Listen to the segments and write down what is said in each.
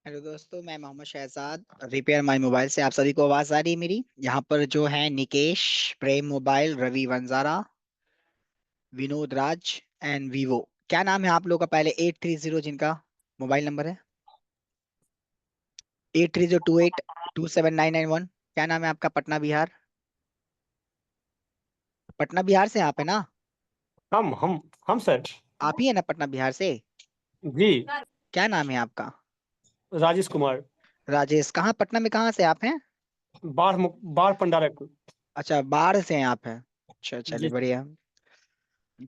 Hello दोस्तों, मैं Mohammad Shahzad repair my mobile से। आप सभी को आवाज आ रही है मेरी? यहाँ पर जो है Nikesh, Prem mobile, Ravi Vanjara, Vinod Raj and Vivo. क्या नाम है आप लोग का? पहले 830 जिनका मोबाइल नंबर है 8302827991। क्या नाम है आपका? पटना बिहार। पटना बिहार से आप है ना? हम सर। आप ही है ना पटना बिहार से? जी। क्या नाम है आपका? राजेश कुमार। राजेश। कहाँ पटना में कहाँ से आप हैं? बाढ़ पंडारक। अच्छा, बाढ़ से हैं आप हैं। अच्छा, चलिए जी सर। बढ़िया।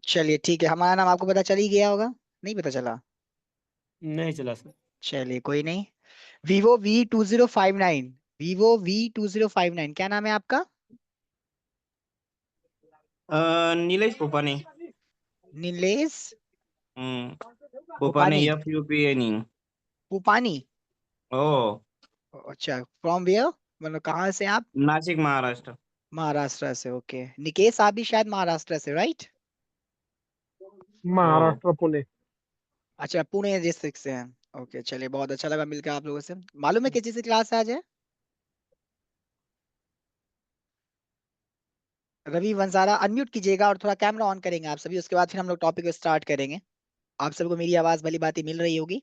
चलिए ठीक है, हमारा नाम आपको पता चल ही गया होगा। नहीं पता चला? नहीं चला सर। चलिए कोई नहीं। Vivo V2059। Vivo V2059, क्या नाम है आपका? नीलेश पोपानी। नीलेश पोपानी पुपानी। FUPAनी। पुपानी। ओ। अच्छा, फ्रॉम वेयर? मतलब कहाँ से आप? नासिक महाराष्ट्र। महाराष्ट्र से। ओके निकेश, आप भी शायद महाराष्ट्र से, राइट? ओ। महाराष्ट्र पुणे। अच्छा, पुणे डिस्ट्रिक्ट से हैं। ओके चलिए, बहुत अच्छा लगा मिलकर आप लोगों से। मालूम है किस चीज़ की क्लास है आज है? रवि वंजारा अनम्यूट कीजिएगा और थोड़ा कैमरा ऑन करेंगे आप सभी, उसके बाद फिर हम लोग टॉपिक को स्टार्ट करेंगे। आप सबको मेरी आवाज भली भांति मिल रही होगी,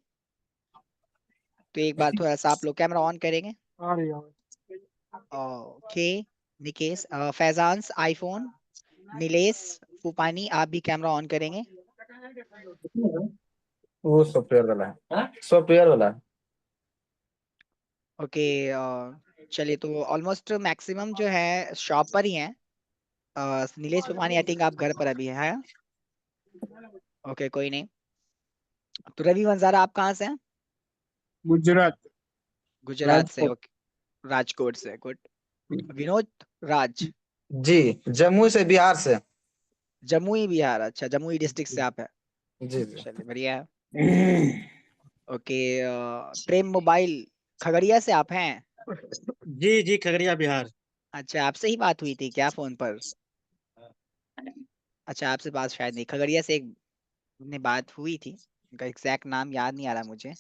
तो एक बार थोड़ा सा आप लोग कैमरा ऑन करेंगे। आ रही है। ओके निकेश, फैजान्स आईफोन, नीलेश फूपानी, आप भी कैमरा ऑन करेंगे। वो सॉफ्टवेयर वाला है, सॉफ्टवेयर वाला है। ओके चलिए, तो ऑलमोस्ट मैक्सिमम जो है शॉप पर ही हैं। नीलेश फूपानी, आई थिंक आप घर पर अभी हैं। ओके कोई नहीं। तो रवि वंजारा, आप कहाँ से हैं? गुजरात। गुजरात से। राजकोट। ओके, राजकोट से, गुड। विनोद राज, जी। जम्मू से, बिहार से। जमुई बिहार। अच्छा, जमुई डिस्ट्रिक्ट से आप है। जी जी। चलिए बढ़िया है। ओके प्रेम मोबाइल, खगड़िया से आप हैं? जी जी, खगड़िया बिहार। अच्छा, आपसे ही बात हुई थी क्या फोन पर? अच्छा, आपसे बात शायद नहीं, खगड़िया से एक ने बात हुई थी, उनका एग्जैक्ट नाम याद नहीं आ रहा मुझे।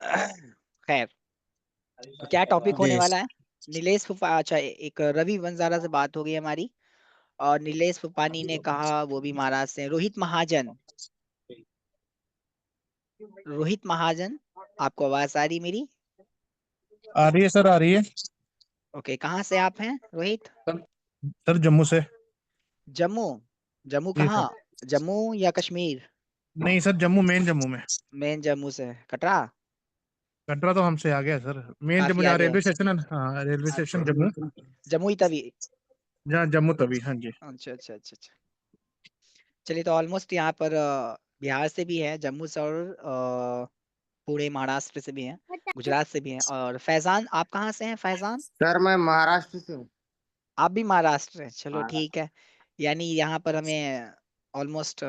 खैर, तो क्या टॉपिक होने जी। वाला है? नीलेश फूफा, अच्छा एक रवि वंजारा से बात हो गई हमारी, और नीलेश फूपानी ने कहा वो भी महाराष्ट्र से हैं। रोहित महाजन, रोहित महाजन, आपको आवाज आ रही मेरी? आ रही है सर, आ रही है। ओके, कहाँ से आप हैं रोहित? सर जम्मू से। जम्मू। जम्मू जी कहाँ? सर। जम्मू या कश्मीर? नहीं सर, जम्मू, मेन जम्मू में। मेन जम्मू से, कटरा? कटरा तो हमसे आ गया सर। मेन जम्मू काफी जहाँ आगे है। रेलवे स्टेशन है, हाँ रेलवे स्टेशन जम्मू। जमुई तवी। जहाँ जम्मू तभी, हाँ जी। अच्छा अच्छा अच्छा अच्छा। चलिए, तो ऑलमोस्ट यहाँ पर बिहार से भी है, जम्मू से, और पुणे महाराष्ट्र से भी हैं, गुजरात से भी हैं। और फैजान, आप कहाँ से हैं फैजान? सर मैं महाराष्ट्र से हूँ। आप भी महाराष्ट्र हैं, चलो ठीक महाराष्ट्र। है। यानी यहाँ पर हमें ऑलमोस्ट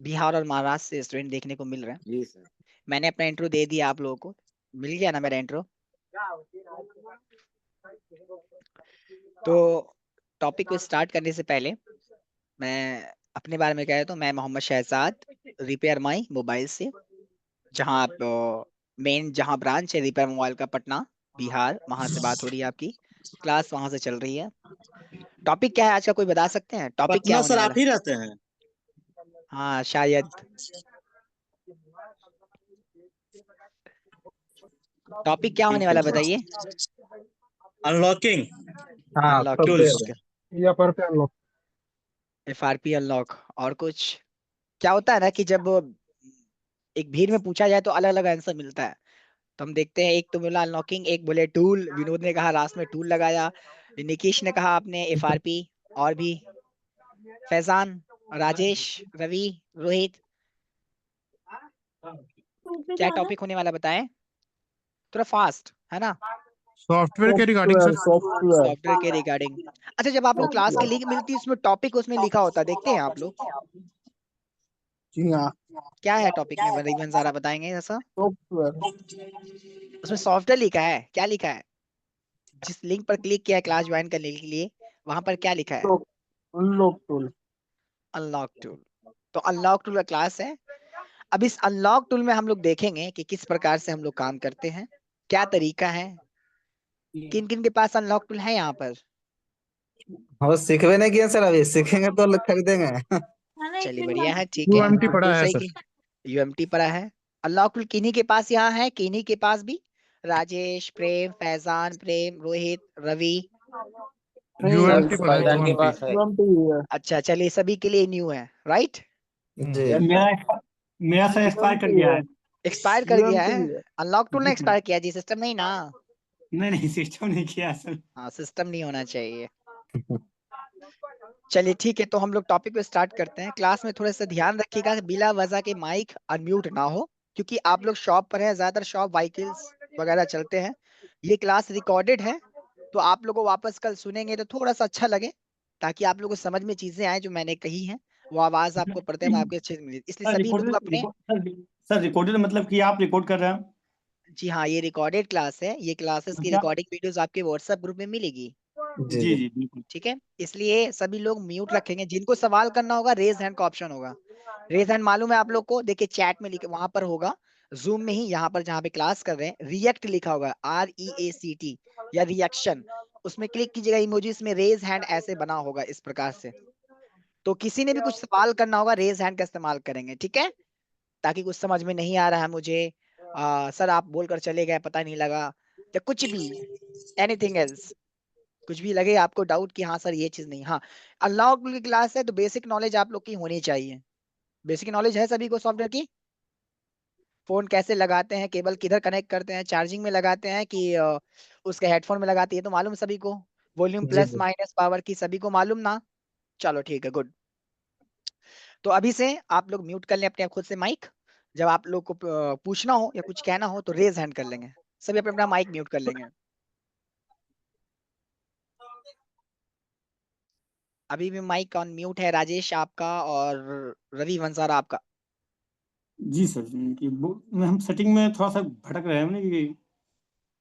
बिहार और महाराष्ट्र से स्टूडेंट देखने को मिल रहे हैं। जी सर। मैंने अपना इंट्रो दे दिया आप लोगों को, मिल गया ना मेरा इंट्रो? तो टॉपिक को स्टार्ट करने से पहले मैं अपने बारे में कह तो मैं Mohammad Shahzad, repair my mobile से, जहाँ आप मेन जहाँ ब्रांच है रिपेयर मोबाइल का, पटना बिहार, वहां से बात हो रही है आपकी। क्लास वहां से चल रही है। टॉपिक क्या है आज का, कोई बता सकते हैं टॉपिक क्या पटना होने सर वाला आप है? ही रहते हैं? हाँ शायद। टॉपिक क्या होने वाला बताइए। अनलॉकिंग हाँ अनलॉकिंग, टूल्स। ओके। सॉफ्टवेयर या पर पे अनलॉक। FRP unlock. और कुछ? क्या होता है ना कि जब एक भीड़ में पूछा जाए तो अलग अलग आंसर मिलता है। तो हम देखते हैं, एक तो बोला अनलॉकिंग, एक बोले टूल, विनोद ने कहा लास्ट में टूल लगाया, निकेश ने कहा आपने FRP, और भी फैजान, राजेश, रवि, रोहित। क्या टॉपिक होने वाला बताएं, थोड़ा फास्ट है ना? सॉफ्टवेयर के regarding software sir. Software. Software के रिगार्डिंग। अच्छा, जब आप लोग क्लास की लिंक मिलती है उसमें टॉपिक उसमें लिखा होता है, देखते हैं आप लोग? जी हाँ। क्या है टॉपिक में, रिवन जरा बताएंगे ऐसा? सॉफ्टवेयर। उसमें सॉफ्टवेयर लिखा है, क्या लिखा है? जिस लिंक पर क्लिक किया है क्लास ज्वाइन करने के लिए, वहां पर क्या लिखा है? Unlock tool. Unlock tool. तो अनलॉक टूल का क्लास है। अब इस अनलॉक टूल में हम लोग देखेंगे कि किस प्रकार से हम लोग काम करते हैं, क्या तरीका है, किन किन के पास अनलॉक टूल है यहाँ पर। हम सीखवे नहीं किए सर, अभी सीखेंगे तो खरीदेंगे। चलिए बढ़िया है, ठीक है, यूएमटी बिल्कुल पड़ा है सही सर। की। यूएमटी पड़ा है, अनलॉक टूल किन्हीं के पास यहाँ है, किन्हीं के पास भी, राजेश, प्रेम, फैजान, प्रेम, रोहित, रवि। यूएमटी पड़ा है, फैजान के यूएमटी। पास है। अच्छा चलिए, सभी के लिए न्यू है, राइट। जी मेरा सर एक्सपायर कर गया है। एक्सपायर कर गया है, अनलॉक टूल ने जी सर। एक्सपायर किया जी, सिस्टम नहीं ना। नहीं नहीं, सिस्टम नहीं किया सर। हाँ, सिस्टम नहीं होना चाहिए। चलिए ठीक है, तो हम लोग टॉपिक पे स्टार्ट करते हैं। क्लास में थोड़ा सा ध्यान रखिएगा कि बिला वजह के माइक अनम्यूट ना हो, क्योंकि आप लोग शॉप पर हैं, ज्यादातर शॉप व्हीकल्स वगैरह चलते हैं। ये क्लास रिकॉर्डेड है, तो आप लोगों को वापस कल सुनेंगे तो थोड़ा सा अच्छा लगे, ताकि आप लोगों को समझ में चीजें आए जो मैंने कही हैं, वो आवाज आपको पढ़ते में आपके अच्छे से मिले, इसलिए सर सभी लोग रिकॉर्डेड अपने। सर रिकॉर्डेड मतलब कि आप रिकॉर्ड कर रहे हैं। जी हाँ, ये रिकॉर्डेड क्लास है, ये क्लासेस की क्या? रिकॉर्डिंग वीडियोस आपके व्हाट्सएप ग्रुप में मिलेगी। जी जी जी। जी बिल्कुल। ठीक है, इसलिए सभी लोग म्यूट रखेंगे, जिनको सवाल करना होगा रेज हैंड का ऑप्शन होगा। रेज हैंड मालूम है आप लोग को, देखिए चैट में लिखे, वहां पर होगा, जूम में ही, यहाँ पर जहाँ पे क्लास कर रहे हैं, रिएक्ट लिखा होगा, REACT, या रिएक्शन, उसमें क्लिक कीजिएगा, इमोजीज में रेज हैंड ऐसे बना होगा इस प्रकार से। तो किसी ने भी कुछ सवाल करना होगा, रेज हैंड का इस्तेमाल करेंगे, ठीक है, ताकि कुछ समझ में नहीं आ रहा है मुझे, सर आप बोलकर चले गए पता नहीं लगा, या कुछ भी, एनीथिंग एल्स, कुछ भी लगे आपको डाउट कि हाँ सर ये चीज नहीं, हाँ, अनलॉक की क्लास है तो बेसिक नॉलेज आप लोग की होनी चाहिए। बेसिक नॉलेज है सभी को सॉफ्टवेयर की, फोन कैसे लगाते हैं, केबल किधर कनेक्ट करते हैं, चार्जिंग में लगाते हैं कि उसके हेडफोन में लगाते हैं, तो मालूम है सभी को, वॉल्यूम जी प्लस जी। माइनस पावर की सभी को मालूम ना। चलो ठीक है, गुड। तो अभी से आप लोग म्यूट कर लें अपने आप खुद से माइक, जब आप लोग को पूछना हो या कुछ कहना हो तो रेज हैंड कर लेंगे, सभी अपना अपना माइक म्यूट कर लेंगे। अभी भी माइक ऑन म्यूट है, राजेश आपका और रवि वंसारा आपका। जी सर, हम सेटिंग में थोड़ा सा भटक रहे हैं ना कि।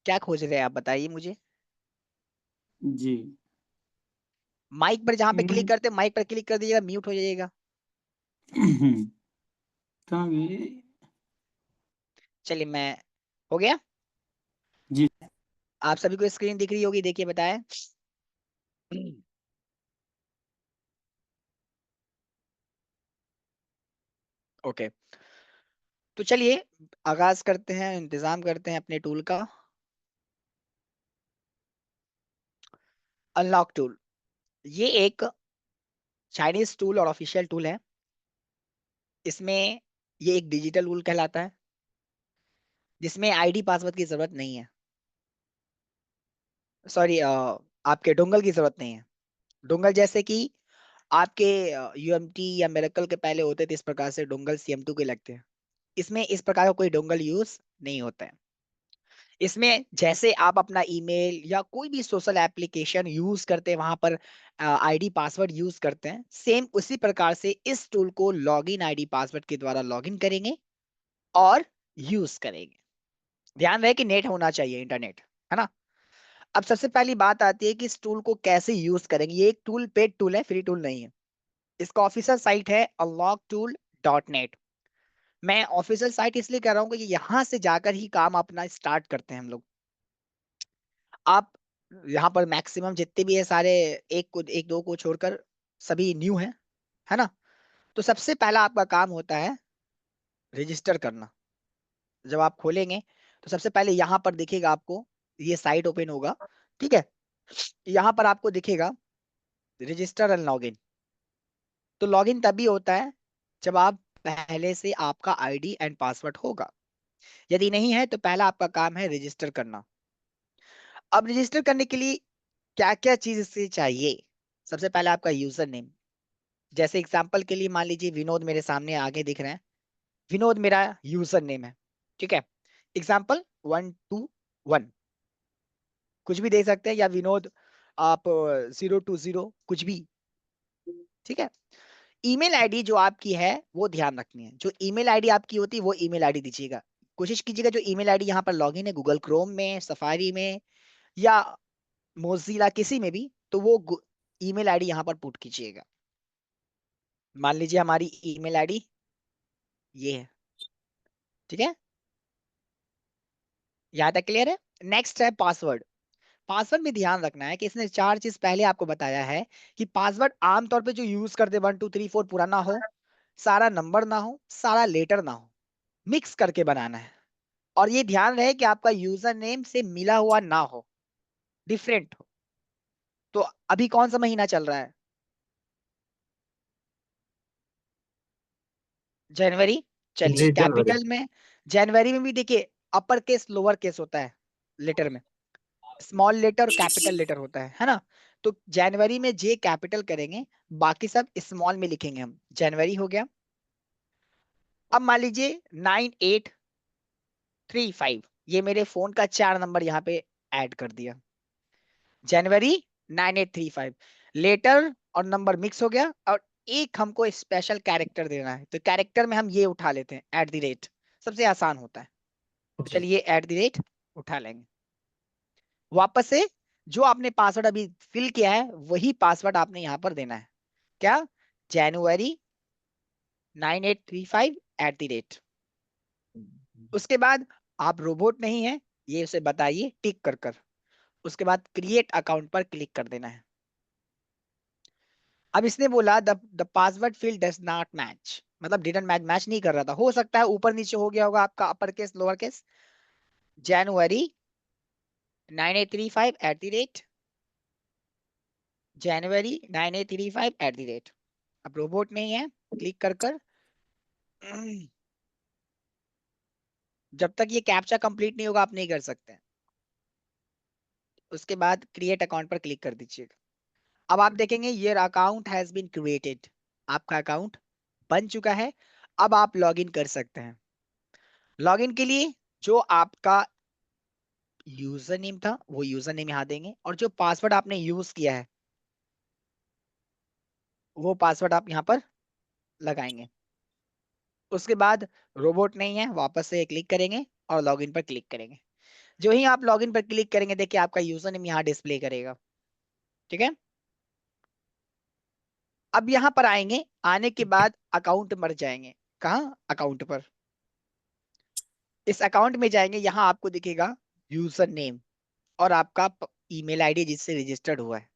क्या खोज रहे हैं आप बताइए मुझे। जी। माइक पर जहां पे क्लिक करते हैं, माइक पर क्लिक कर दीजिएगा, म्यूट हो जाइएगा। कहाँ गई? चलिए, मैं हो गया, जी। आप सभी को स्क्रीन दिख रही होगी, देखिए बताएं। ओके, तो चलिए आगाज करते हैं, इंतजाम करते हैं अपने टूल का। अनलॉक टूल, ये एक चाइनीज टूल और ऑफिशियल टूल है। इसमें ये एक डिजिटल टूल कहलाता है, जिसमें आईडी पासवर्ड की जरूरत नहीं है, सॉरी, आपके डोंगल की जरूरत नहीं है। डोंगल जैसे कि आपके यूएमटी या मेरेकल के पहले होते थे, इस प्रकार से डोंगल CM2 के लगते हैं। इसमें इस प्रकार का कोई डोंगल यूज नहीं होता है। इसमें जैसे आप अपना ईमेल या कोई भी सोशल एप्लीकेशन यूज करते हैं, वहां पर आईडी पासवर्ड यूज करते हैं, सेम उसी प्रकार से इस टूल को लॉगिन आईडी पासवर्ड के द्वारा लॉगिन करेंगे और यूज करेंगे। ध्यान रहे कि नेट होना चाहिए, इंटरनेट, है ना। अब सबसे पहली बात आती है कि इस टूल को कैसे यूज करेंगे। ये एक टूल पेड टूल है, फ्री टूल नहीं है। इसका ऑफिशियल साइट है unlocktool.net। मैं ऑफिशियल साइट इसलिए कह रहा हूँ कि यहाँ से जाकर ही काम अपना स्टार्ट करते हैं हम लोग। आप यहाँ पर मैक्सिमम जितने भी है सारे, एक दो को छोड़कर सभी न्यू है ना। तो सबसे पहला आपका काम होता है रजिस्टर करना। जब आप खोलेंगे तो सबसे पहले यहाँ पर दिखेगा आपको, ये साइट ओपन होगा, ठीक है। यहाँ पर आपको दिखेगा रजिस्टर एंड लॉगिन। तो लॉगिन तभी होता है जब आप पहले से आपका आईडी एंड पासवर्ड होगा। यदि नहीं है तो पहला आपका काम है रजिस्टर करना। अब रजिस्टर करने के लिए क्या क्या चीज इससे चाहिए। सबसे पहले आपका यूजर नेम, जैसे एग्जांपल के लिए मान लीजिए विनोद मेरे सामने आगे दिख रहे हैं, विनोद मेरा यूजर नेम है, ठीक है। एग्जांपल 121 कुछ भी दे सकते हैं, या विनोद आप 020 कुछ भी, ठीक है। ईमेल आईडी जो आपकी है वो ध्यान रखनी है, जो ईमेल आईडी आपकी होती है वो ईमेल आईडी दीजिएगा। कोशिश कीजिएगा जो ईमेल आईडी यहाँ पर लॉगिन है गूगल क्रोम में, सफारी में, या मोजिला किसी में भी, तो वो ईमेल आईडी यहाँ पर पुट कीजिएगा। मान लीजिए हमारी ईमेल आईडी ये है, ठीक है, यहाँ तक क्लियर है। नेक्स्ट है पासवर्ड। पासवर्ड में ध्यान रखना है कि इसने 4 चीज पहले आपको बताया है कि पासवर्ड आमतौर पे जो यूज करते 1 2 3 4 पूरा ना हो, सारा नंबर ना हो, सारा लेटर ना हो, मिक्स करके बनाना है। और ये ध्यान रहे कि आपका यूजर नेम से मिला हुआ ना हो, डिफरेंट हो। तो अभी कौन सा महीना चल रहा है? जनवरी। चलिए जी जनवरी। कैपिटल में, जनवरी में भी देखिए अपर केस लोअर केस होता है लेटर में, स्मॉल लेटर कैपिटल लेटर होता है ना। तो जनवरी में जे कैपिटल करेंगे, बाकी सब स्मॉल में लिखेंगे हम। जनवरी हो गया। अब मान लीजिए 9835, ये मेरे फोन का 4 नंबर यहाँ पे ऐड कर दिया। जनवरी 9835, लेटर और नंबर मिक्स हो गया, और एक हमको स्पेशल कैरेक्टर देना है, तो कैरेक्टर में हम ये उठा लेते हैं @ सबसे आसान होता है। तो चलिए @ उठा लेंगे। वापस से जो आपने पासवर्ड अभी फिल किया है वही पासवर्ड आपने यहाँ पर देना है। क्या? जनवरी 9835 @। उसके बाद आप रोबोट नहीं है ये उसे बताइए टिक कर कर। उसके बाद क्रिएट अकाउंट पर क्लिक कर देना है। अब इसने बोला the password field does not match, मतलब डिडंट मैच, मैच नहीं कर रहा था। हो सकता है ऊपर नीचे हो गया होगा आपका, अपर केस लोअर केस। जनवरी 9835 जनवरी 9835 अब रोबोट नहीं है, क्लिक कर कर जब तक ये कैप्चा कंप्लीट नहीं होगा आप नहीं कर सकते। उसके बाद क्रिएट अकाउंट पर क्लिक कर दीजिएगा। अब आप देखेंगे your account has been created, आपका अकाउंट बन चुका है। अब आप लॉगिन कर सकते हैं। लॉगिन के लिए जो आपका यूजर नेम था वो यूजर नेम यहाँ देंगे, और जो पासवर्ड आपने यूज किया है वो पासवर्ड आप यहाँ पर लगाएंगे। उसके बाद रोबोट नहीं है, वापस से क्लिक करेंगे और लॉगिन पर क्लिक करेंगे। जो ही आप लॉगिन पर क्लिक करेंगे देखिए आपका यूजर नेम यहाँ डिस्प्ले करेगा। ठीक है, अब यहाँ पर आएंगे, आने के बाद अकाउंट मर जाएंगे। कहाँ? अकाउंट पर। इस अकाउंट में जाएंगे, यहाँ आपको दिखेगा यूजर नेम और आपका ईमेल आईडी जिससे रजिस्टर्ड हुआ है।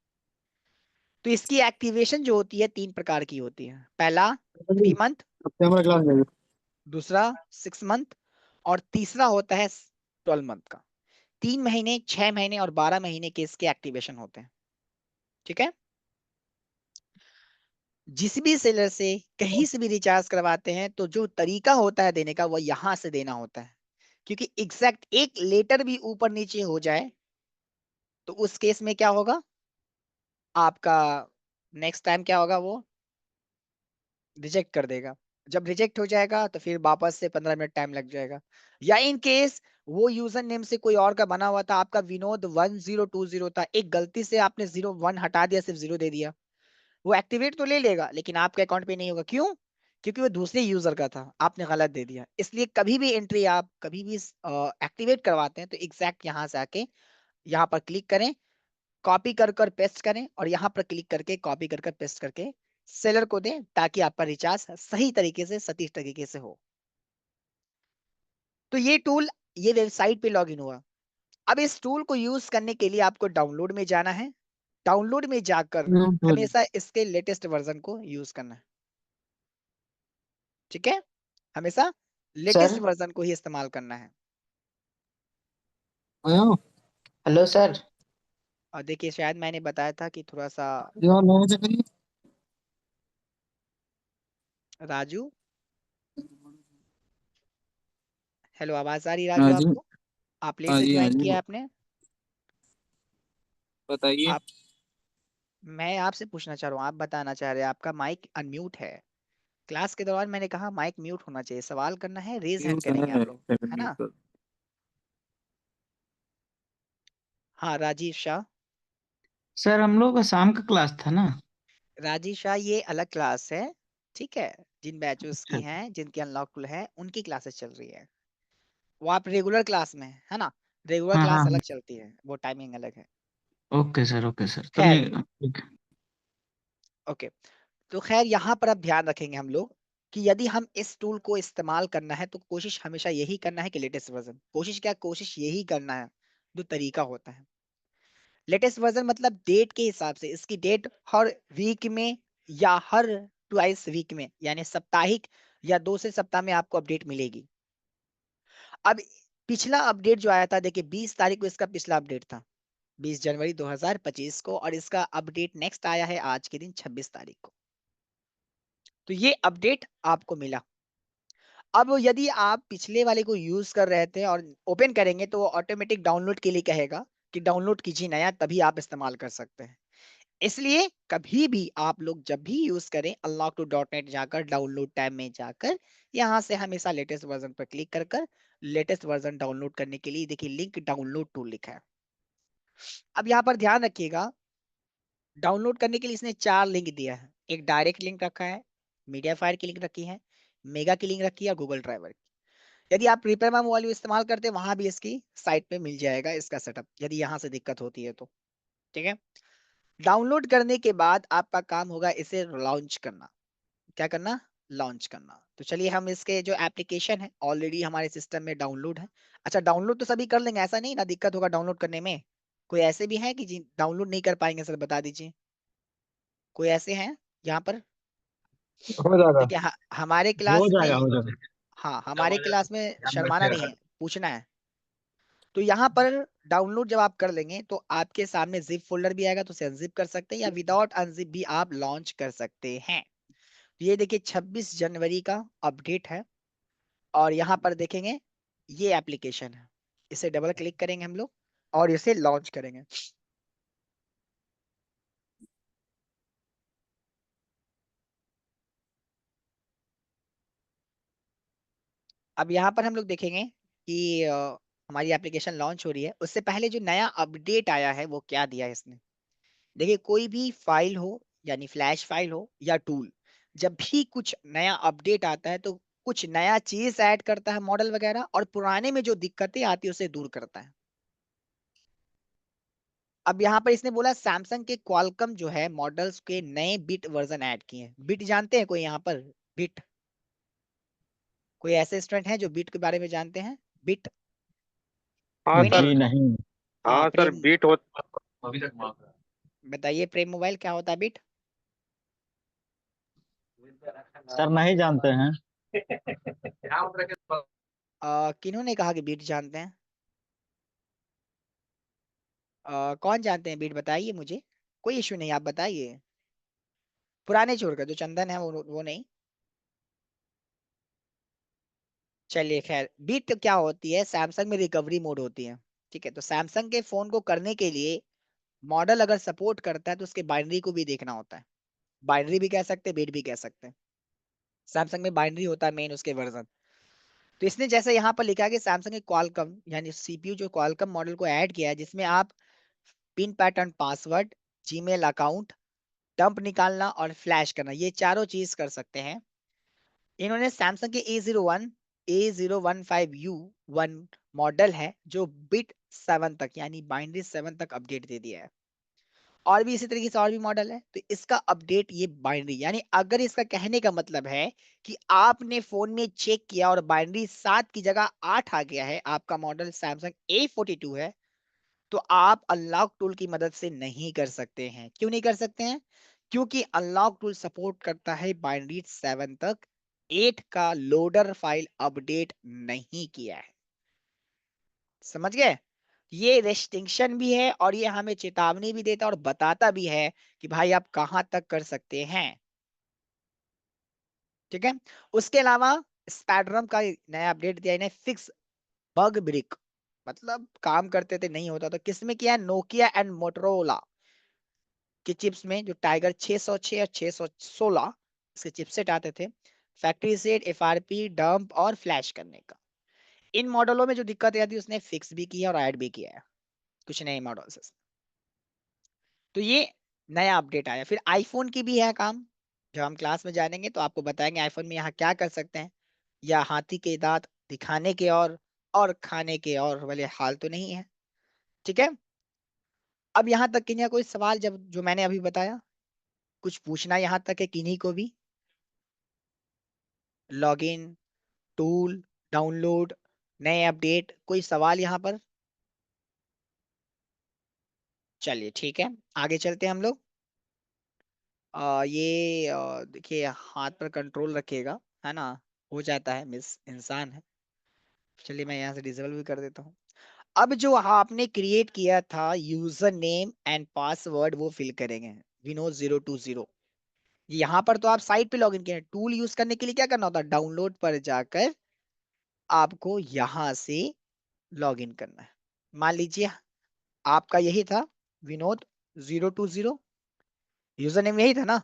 तो इसकी एक्टिवेशन जो होती है 3 प्रकार की होती है। पहला 3 मंथ, कैमरा क्लास में दूसरा 6 मंथ, और तीसरा होता है 12 मंथ का। 3 महीने, 6 महीने और 12 महीने के इसके एक्टिवेशन होते हैं। ठीक है, जिस भी सेलर से कहीं से भी रिचार्ज करवाते हैं तो जो तरीका होता है देने का वो यहां से देना होता है, क्योंकि एग्जैक्ट एक लेटर भी ऊपर नीचे हो जाए तो उस केस में क्या होगा आपका, नेक्स्ट टाइम क्या होगा, वो रिजेक्ट कर देगा। जब रिजेक्ट हो जाएगा तो फिर वापस से 15 मिनट टाइम लग जाएगा। या इन केस वो यूजर नेम से कोई और का बना हुआ था, आपका विनोद 1020 था, एक गलती से आपने 01 हटा दिया, सिर्फ 0 दे दिया, वो एक्टिवेट तो ले लेगा लेकिन आपके अकाउंट पे नहीं होगा। क्यों? क्योंकि वो दूसरे यूजर का था, आपने गलत दे दिया। इसलिए कभी भी एंट्री आप कभी भी एक्टिवेट करवाते हैं तो एग्जैक्ट यहाँ से आके यहाँ पर क्लिक करें, कॉपी कर कर पेस्ट करें, और यहाँ पर क्लिक करके कॉपी कर कर पेस्ट करके सेलर को दें, ताकि आपका रिचार्ज सही तरीके से सटीक तरीके से हो। तो ये टूल, ये वेबसाइट पे लॉगिन हुआ। अब इस टूल को यूज करने के लिए आपको डाउनलोड में जाना है। डाउनलोड में जाकर हमेशा इसके लेटेस्ट वर्जन को यूज करना है। ठीक है, हमेशा सर लेटेस्ट वर्जन को ही इस्तेमाल करना है। Hello sir. और देखिए शायद मैंने बताया था कि थोड़ा सा राजू, हेलो आवाज आ रही राजू हाँ जी, आपको? आप लेट हाँ से जी, हाँ ज्वाइन जी, किया आपने। बताइए। आप, मैं आपसे पूछना चाह रहा हूँ, आप बताना चाह रहे हैं आपका माइक अनम्यूट है। क्लास के दौरान मैंने कहा माइक म्यूट होना चाहिए, सवाल करना है रेज हैंड न्यूज़ करेंगे है आप लोग, है ना। न्यूज़। हाँ राजीव शाह। सर हम लोग का शाम का क्लास था ना। राजीव शाह ये अलग क्लास है, ठीक है। जिन बैचेस अच्छा। की हैं, जिनकी अनलॉकफुल है, उनकी क्लासेस चल रही है। वो आप रेगुलर क्लास में है ना, रेगुलर हाँ क्लास हाँ। अलग चलती है, वो टाइमिंग अलग है। ओके सर तो खैर, नहीं। ओके, तो खैर यहाँ पर अब ध्यान रखेंगे हम लोग कि यदि हम इस टूल को इस्तेमाल करना है तो कोशिश हमेशा यही करना है कि लेटेस्ट वर्जन, कोशिश यही करना है जो तरीका होता है। लेटेस्ट वर्जन मतलब डेट के हिसाब से, इसकी डेट हर वीक में या हर ट्वाइस वीक में, यानी साप्ताहिक या 2 से सप्ताह में आपको अपडेट मिलेगी। अब पिछला अपडेट जो आया था, देखिए 20 तारीख को इसका पिछला अपडेट था, 20 जनवरी 2025 को, और इसका अपडेट नेक्स्ट आया है आज के दिन 26 तारीख को। तो ये अपडेट आपको मिला। अब यदि आप पिछले वाले को यूज कर रहे थे और ओपन करेंगे तो वो ऑटोमेटिक डाउनलोड के लिए कहेगा कि डाउनलोड कीजिए नया, तभी आप इस्तेमाल कर सकते हैं। इसलिए कभी भी आप लोग जब भी यूज करें, unlock2.net जाकर डाउनलोड टैब में जाकर यहां से हमेशा लेटेस्ट वर्जन पर क्लिक कर कर लेटेस्ट वर्जन डाउनलोड करने के लिए देखिए लिंक डाउनलोड टूल लिखा है। अब यहाँ पर ध्यान रखिएगा, डाउनलोड करने के लिए इसने 4 लिंक दिया है। एक डायरेक्ट लिंक रखा है, मीडिया फायर की लिंक रखी है, मेगा की लिंक रखी है और गूगल ड्राइवर की। यदि आप रिपेयर मोबाइल इस्तेमाल करते हैं वहां भी इसकी साइट पे मिल जाएगा इसका सेटअप, यदि यहाँ से दिक्कत होती है तो। ठीक है, डाउनलोड करने के बाद आपका काम होगा इसे लॉन्च करना। क्या करना? लॉन्च करना। तो चलिए हम इसके जो एप्लीकेशन है ऑलरेडी हमारे सिस्टम में डाउनलोड है। अच्छा, डाउनलोड तो सभी कर लेंगे, ऐसा नहीं ना दिक्कत होगा डाउनलोड करने में। कोई ऐसे भी है कि जी डाउनलोड नहीं कर पाएंगे? सर बता दीजिए, कोई ऐसे हैं यहाँ पर? हो जाएगा। देखिए हमारे हो क्लास जाएगा, में, हो जाएगा। हाँ हमारे क्लास में शर्माना नहीं है, पूछना है। तो यहाँ पर डाउनलोड जब आप कर लेंगे तो आपके सामने जिप फोल्डर भी आएगा, तो उसे अनजिप कर सकते हैं या विदाउट अनजिप भी आप लॉन्च कर सकते हैं। ये देखिए 26 जनवरी का अपडेट है और यहाँ पर देखेंगे ये एप्लीकेशन है, इसे डबल क्लिक करेंगे हम लोग और इसे लॉन्च करेंगे। अब यहाँ पर हम लोग देखेंगे कि हमारी एप्लीकेशन लॉन्च हो रही है। उससे पहले जो नया अपडेट आया है वो क्या दिया है इसने। देखिए कोई भी फाइल हो, यानी फ्लैश फाइल हो या टूल, जब भी कुछ नया अपडेट आता है तो कुछ नया चीज ऐड करता है, मॉडल वगैरह, और पुराने में जो दिक्कतें आती है उसे दूर करता है। अब यहाँ पर इसने बोला सैमसंग के क्वालकॉम जो है मॉडल्स के नए बिट वर्जन ऐड किए हैं। बिट जानते हैं कोई यहाँ पर? बिट, कोई ऐसे स्टूडेंट हैं जो बिट के बारे में जानते हैं? बिट हाँ कोई सर। नहीं? नहीं। हाँ हाँ सर, प्रेम, बीट हो। बताइए प्रेम मोबाइल क्या होता है बिट? सर नहीं जानते हैं। किन्होंने कहा कि बीट जानते हैं? कौन जानते हैं बीट, बताइए मुझे। कोई इशू नहीं, आप बताइए। पुराने छोड़कर जो चंदन है वो नहीं। चलिए खैर, बीट क्या होती है? सैमसंग में रिकवरी मोड होती है। ठीक है, तो सैमसंग के फोन को करने के लिए मॉडल अगर सपोर्ट करता है तो उसके बाइनरी को भी देखना होता है। बाइनरी भी कह सकते हैं, बीट भी कह सकते हैं। सैमसंग में बाइनरी होता है मेन उसके वर्जन। तो इसने जैसे यहाँ पर लिखा है कि सैमसंग के क्वालकॉम यानी सीपीयू जो क्वालकॉम मॉडल को ऐड किया है, जिसमें आप pin pattern password, Gmail account, dump निकालना और फ्लैश करना, ये चारों चीज कर सकते हैं। इन्होंने सैमसंग के A01 मॉडल है जो बिट 7 तक यानी बाइनरी 7 तक अपडेट दे दिया है। और भी इसी तरीके से और भी मॉडल है, तो इसका अपडेट ये बाइनरी, यानी अगर इसका कहने का मतलब है कि आपने फोन में चेक किया और बाइनरी 7 की जगह 8 आ गया है, आपका मॉडल सैमसंग A42 है, तो आप अनलॉक टूल की मदद से नहीं कर सकते हैं। क्यों नहीं कर सकते हैं? क्योंकि अनलॉक टूल सपोर्ट करता है बाइनरी 7 तक, 8 का लोडर फाइल अपडेट नहीं किया है। समझ गए? ये रेस्ट्रिक्शन भी है और ये हमें चेतावनी भी देता है और बताता भी है कि भाई आप कहां तक कर सकते हैं। ठीक है, उसके अलावा स्पैडरम का नया अपडेट दिया इन्हें, फिक्स बग ब्रिक, मतलब काम करते थे नहीं होता तो किसमें किया है? नोकिया एंड मोटरोला के चिप्स में, जो टाइगर 606 और 616 इसके चिपसेट आते थे, फैक्ट्री सेट, एफआरपी, डंप और फ्लैश करने का। इन मॉडलों में जो दिक्कत आती है उसने फिक्स भी किया और ऐड भी किया है कुछ नए मॉडल्स। तो ये नया अपडेट आया। फिर आईफोन की भी है काम, जब हम क्लास में जानेंगे तो आपको बताएंगे आईफोन में यहाँ क्या कर सकते हैं। या हाथी के दांत दिखाने के और खाने के और वाले हाल तो नहीं है। ठीक है, अब यहाँ तक किन्हीं का कोई सवाल जब जो मैंने अभी बताया, कुछ पूछना यहाँ तक है किन्हीं को भी? लॉगिन, टूल, डाउनलोड, नए अपडेट, कोई सवाल यहाँ पर? चलिए ठीक है, आगे चलते हैं हम लोग। ये देखिए हाथ पर कंट्रोल रखिएगा, है ना, हो जाता है, मिस इंसान है। चलिए मैं यहाँ से डिसेबल भी कर देता हूँ। अब जो आपने क्रिएट किया था यूजर नेम एंड पासवर्ड वो फिल करेंगे, विनोद 020। यहाँ पर तो आप साइट पे लॉगिन किए, टूल यूज करने के लिए क्या करना होता है, डाउनलोड पर जाकर आपको यहाँ से लॉगिन करना है। मान लीजिए आपका यही था, विनोद 020, यूजर नेम यही था ना,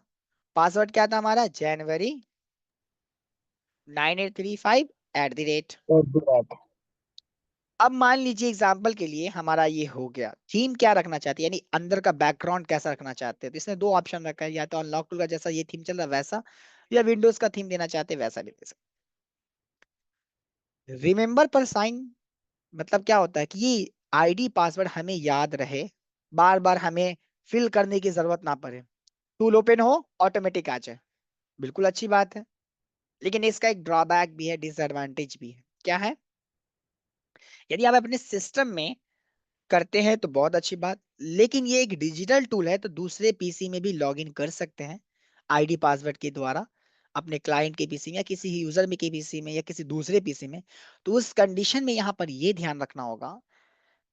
पासवर्ड क्या था हमारा, जनवरी 9835 @। अब मान लीजिए एग्जाम्पल के लिए हमारा ये हो गया, थीम क्या रखना चाहते हैं, यानी अंदर का बैकग्राउंड कैसा रखना चाहते हैं, तो इसने दो ऑप्शन रखा है, या तो अनलॉक टूल का जैसा ये थीम चल रहा है वैसा, या विंडोज का थीम देना चाहते हैं वैसा भी दे सकते। रिमेंबर पर साइन मतलब क्या होता है कि ये आईडी पासवर्ड हमें याद रहे, बार बार हमें फिल करने की जरूरत ना पड़े, टूल ओपन हो ऑटोमेटिक आ जाए, बिल्कुल अच्छी बात है। लेकिन इसका एक ड्रॉबैक भी है, डिसएडवांटेज भी है। क्या है, यदि आप अपने सिस्टम में करते हैं तो बहुत अच्छी बात, लेकिन ये एक डिजिटल टूल है तो दूसरे पीसी में भी लॉगिन कर सकते हैं आईडी पासवर्ड के द्वारा, अपने क्लाइंट के पीसी में या किसी यूजर में के पीसी में या किसी दूसरे पीसी में। तो उस कंडीशन में यहाँ पर ये ध्यान रखना होगा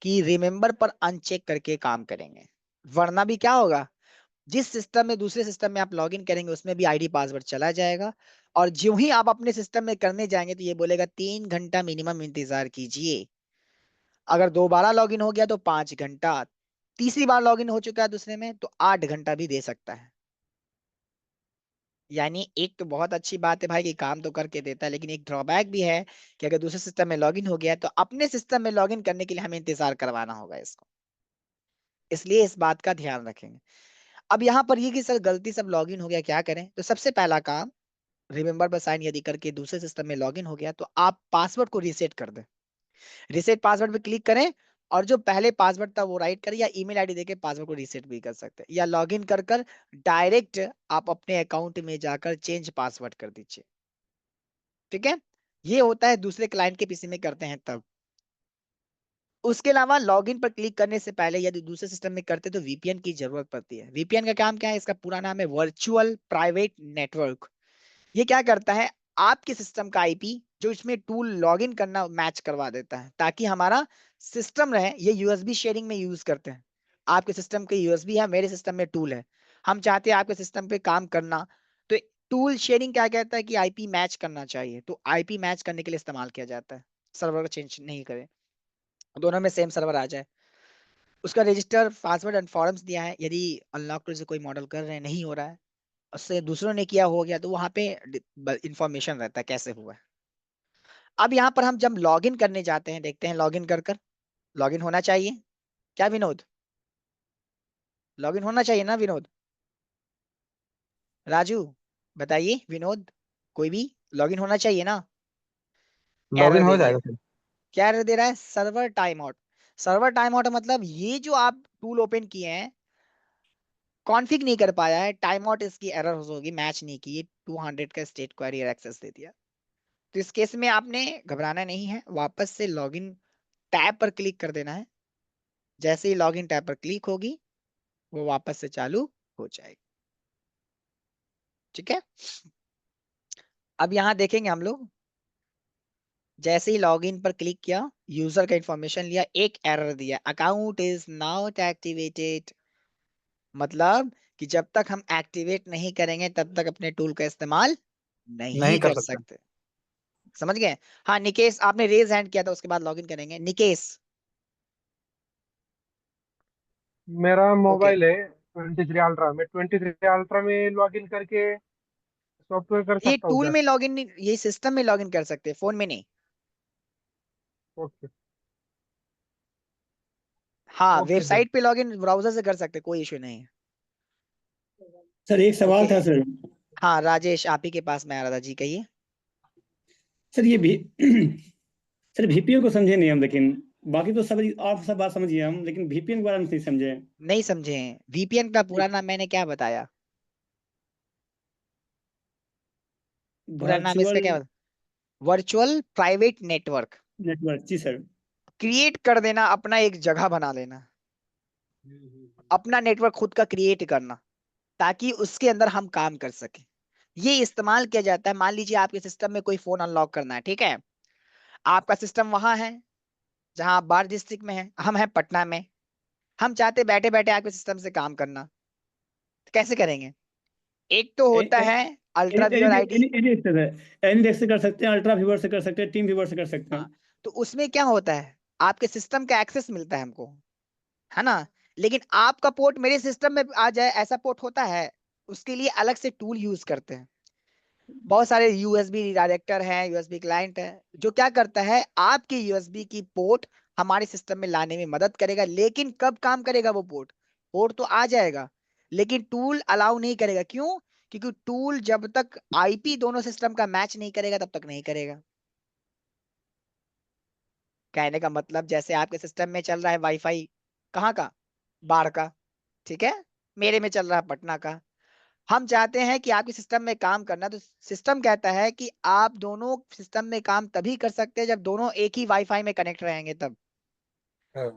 कि रिमेंबर पर अनचेक करके काम करेंगे, वरना भी क्या होगा, जिस सिस्टम में दूसरे सिस्टम में आप लॉगिन करेंगे उसमें भी आईडी पासवर्ड चला जाएगा, और जो ही आप अपने सिस्टम में करने जाएंगे तो ये बोलेगा 3 घंटा मिनिमम इंतजार कीजिए। अगर दोबारा लॉगिन हो गया तो 5 घंटा, तीसरी बार लॉगिन हो चुका है दूसरे में तो 8 घंटा भी दे सकता है। यानी एक तो बहुत अच्छी बात है भाई कि काम तो करके देता है, लेकिन एक ड्रॉबैक भी है कि अगर दूसरे सिस्टम में लॉगिन हो गया है तो अपने सिस्टम में लॉगिन करने के लिए हमें इंतजार करवाना होगा इसको, इसलिए इस बात का ध्यान रखेंगे। अब यहाँ पर ये कि सर गलती सब लॉगिन हो गया क्या करें, तो सबसे पहला काम, रिमेंबर पर साइन यदि करके दूसरे सिस्टम में लॉगिन हो गया तो आप पासवर्ड को रीसेट कर दें, रीसेट पासवर्ड पे क्लिक करें, और जो पहले पासवर्ड था वो राइट करें, या ईमेल आईडी देके पासवर्ड को रीसेट भी कर सकते हैं, या लॉगिन कर कर डायरेक्ट आप अपने अकाउंट में जाकर चेंज पासवर्ड कर दीजिए। ठीक है, ये होता है दूसरे क्लाइंट के पीसी में करते हैं तब। उसके अलावा लॉगिन पर क्लिक करने से पहले यदि दूसरे सिस्टम में करते तो वीपीएन की जरूरत पड़ती है। वीपीएन का काम क्या है, इसका पूरा नाम है वर्चुअल प्राइवेट नेटवर्क। ये क्या करता है, आपके सिस्टम का आईपी जो इसमें टूल लॉगिन करना मैच करवा देता है, ताकि हमारा सिस्टम रहे, ये यूएसबी शेयरिंग में यूज करते हैं, आपके सिस्टम के यूएसबी है, मेरे सिस्टम में टूल है, हम चाहते हैं आपके सिस्टम पे काम करना, तो टूल शेयरिंग क्या कहता है कि आईपी मैच करना चाहिए, तो आईपी मैच करने के लिए इस्तेमाल किया जाता है, सर्वर को चेंज नहीं करें, दोनों में सेम सर्वर आ जाए। उसका रजिस्टर पासवर्ड एंड फॉर्म्स दिया है, यदि अनलॉक टूल से कोई मॉडल कर रहे हैं नहीं हो रहा है, उससे दूसरों ने किया हो गया तो वहां पे इंफॉर्मेशन रहता है कैसे हुआ है। अब यहाँ पर हम जब लॉगिन करने जाते हैं, देखते हैं लॉगिन कर कर, लॉगिन होना चाहिए क्या विनोद, लॉगिन होना चाहिए ना विनोद, राजू बताइए, विनोद कोई भी, लॉगिन होना चाहिए ना। एरर लॉगिन दे हो दिया, जाएगा सर। क्या एरर दे रहा है, server time out. Server time out मतलब ये जो आप टूल ओपन किए हैं कॉन्फ़िग नहीं कर पाया है, टाइम आउट इसकी एरर होगी, मैच नहीं की, 200 का स्टेट क्वेरी एक्सेस दे दिया। तो इस केस में आपने घबराना नहीं है, वापस से लॉगिन टैब पर क्लिक कर देना है, जैसे ही लॉगिन टैब पर क्लिक होगी वो वापस से चालू हो जाएगी। ठीक है, अब यहाँ देखेंगे हम लोग, जैसे ही लॉगिन पर क्लिक किया, यूजर का इंफॉर्मेशन लिया, एक एरर दिया, अकाउंट इज नॉट एक्टिवेटेड, मतलब कि जब तक हम एक्टिवेट नहीं करेंगे तब तक अपने टूल का इस्तेमाल नहीं नहीं कर कर सकता। सकते। समझ गए, हाँ निकेश आपने रेज हैंड किया था, उसके बाद लॉगिन करेंगे, निकेश। मेरा ओके, मोबाइल है 23 अल्ट्रा, मैं 23 अल्ट्रा में लॉगिन करके सॉफ्टवेयर कर ये सकता हूँ टूल क्या? में लॉगिन नहीं, ये सिस्टम में लॉगिन कर सकते हैं, फोन में नहीं। ओके। हाँ ओके सर। वेबसाइट पे लॉगिन ब्राउजर से कर सकते हैं, कोई इशू नहीं है। सर एक सवाल ओके, था सर। हाँ राजेश आप ही के पास में आ रहा था जी, कहिए। सर ये भी सर VPN को समझे नहीं हम, लेकिन बाकी तो सब आप सब बात समझिए हम, लेकिन VPN के बारे में नहीं समझे। नहीं समझे हैं, वीपीएन का पूरा नाम मैंने क्या बताया, पूरा नाम इसका वर्चुअल क्या? Virtual private network. नेटवर्क, जी सर। क्रिएट कर देना, अपना एक जगह बना लेना, अपना नेटवर्क खुद का क्रिएट करना, ताकि उसके अंदर हम काम कर सके। ये इस्तेमाल किया जाता है, मान लीजिए आपके सिस्टम में कोई फोन अनलॉक करना है, ठीक है। आपका सिस्टम वहां है जहां आप बार डिस्ट्रिक्ट में है, हम हैं पटना में। हम चाहते बैठे बैठे आपके सिस्टम से काम करना, तो कैसे करेंगे? एक तो होता है ultra any viewer ID. Any any से एनी डेस्क से कर सकते हैं, अल्ट्रा व्यूअर से कर सकते हैं, टीम व्यूअर से कर सकते हाँ, हैं। तो उसमें क्या होता है, आपके सिस्टम का एक्सेस मिलता है हमको, है ना। लेकिन आपका पोर्ट मेरे सिस्टम में आ जाए, ऐसा पोर्ट होता है? उसके लिए अलग से टूल यूज करते हैं। बहुत सारे यूएसबी रिडायरेक्टर हैं, यूएसबी क्लाइंट है, जो क्या करता है, आपके यूएसबी की पोर्ट हमारे सिस्टम में लाने में मदद करेगा। लेकिन कब काम करेगा वो पोर्ट? पोर्ट तो आ जाएगा, लेकिन टूल अलाउ नहीं करेगा। क्यों? क्योंकि टूल जब तक आईपी दोनों सिस्टम का मैच नहीं करेगा तब तक नहीं करेगा। कहने का मतलब, जैसे आपके सिस्टम में चल रहा है वाईफाई, कहाँ का? बाढ़ का, ठीक है। मेरे में चल रहा है पटना का। हम चाहते हैं कि आपके सिस्टम में काम करना, तो सिस्टम कहता है कि आप दोनों सिस्टम में काम तभी कर सकते हैं जब दोनों एक ही वाईफाई में कनेक्ट रहेंगे तब।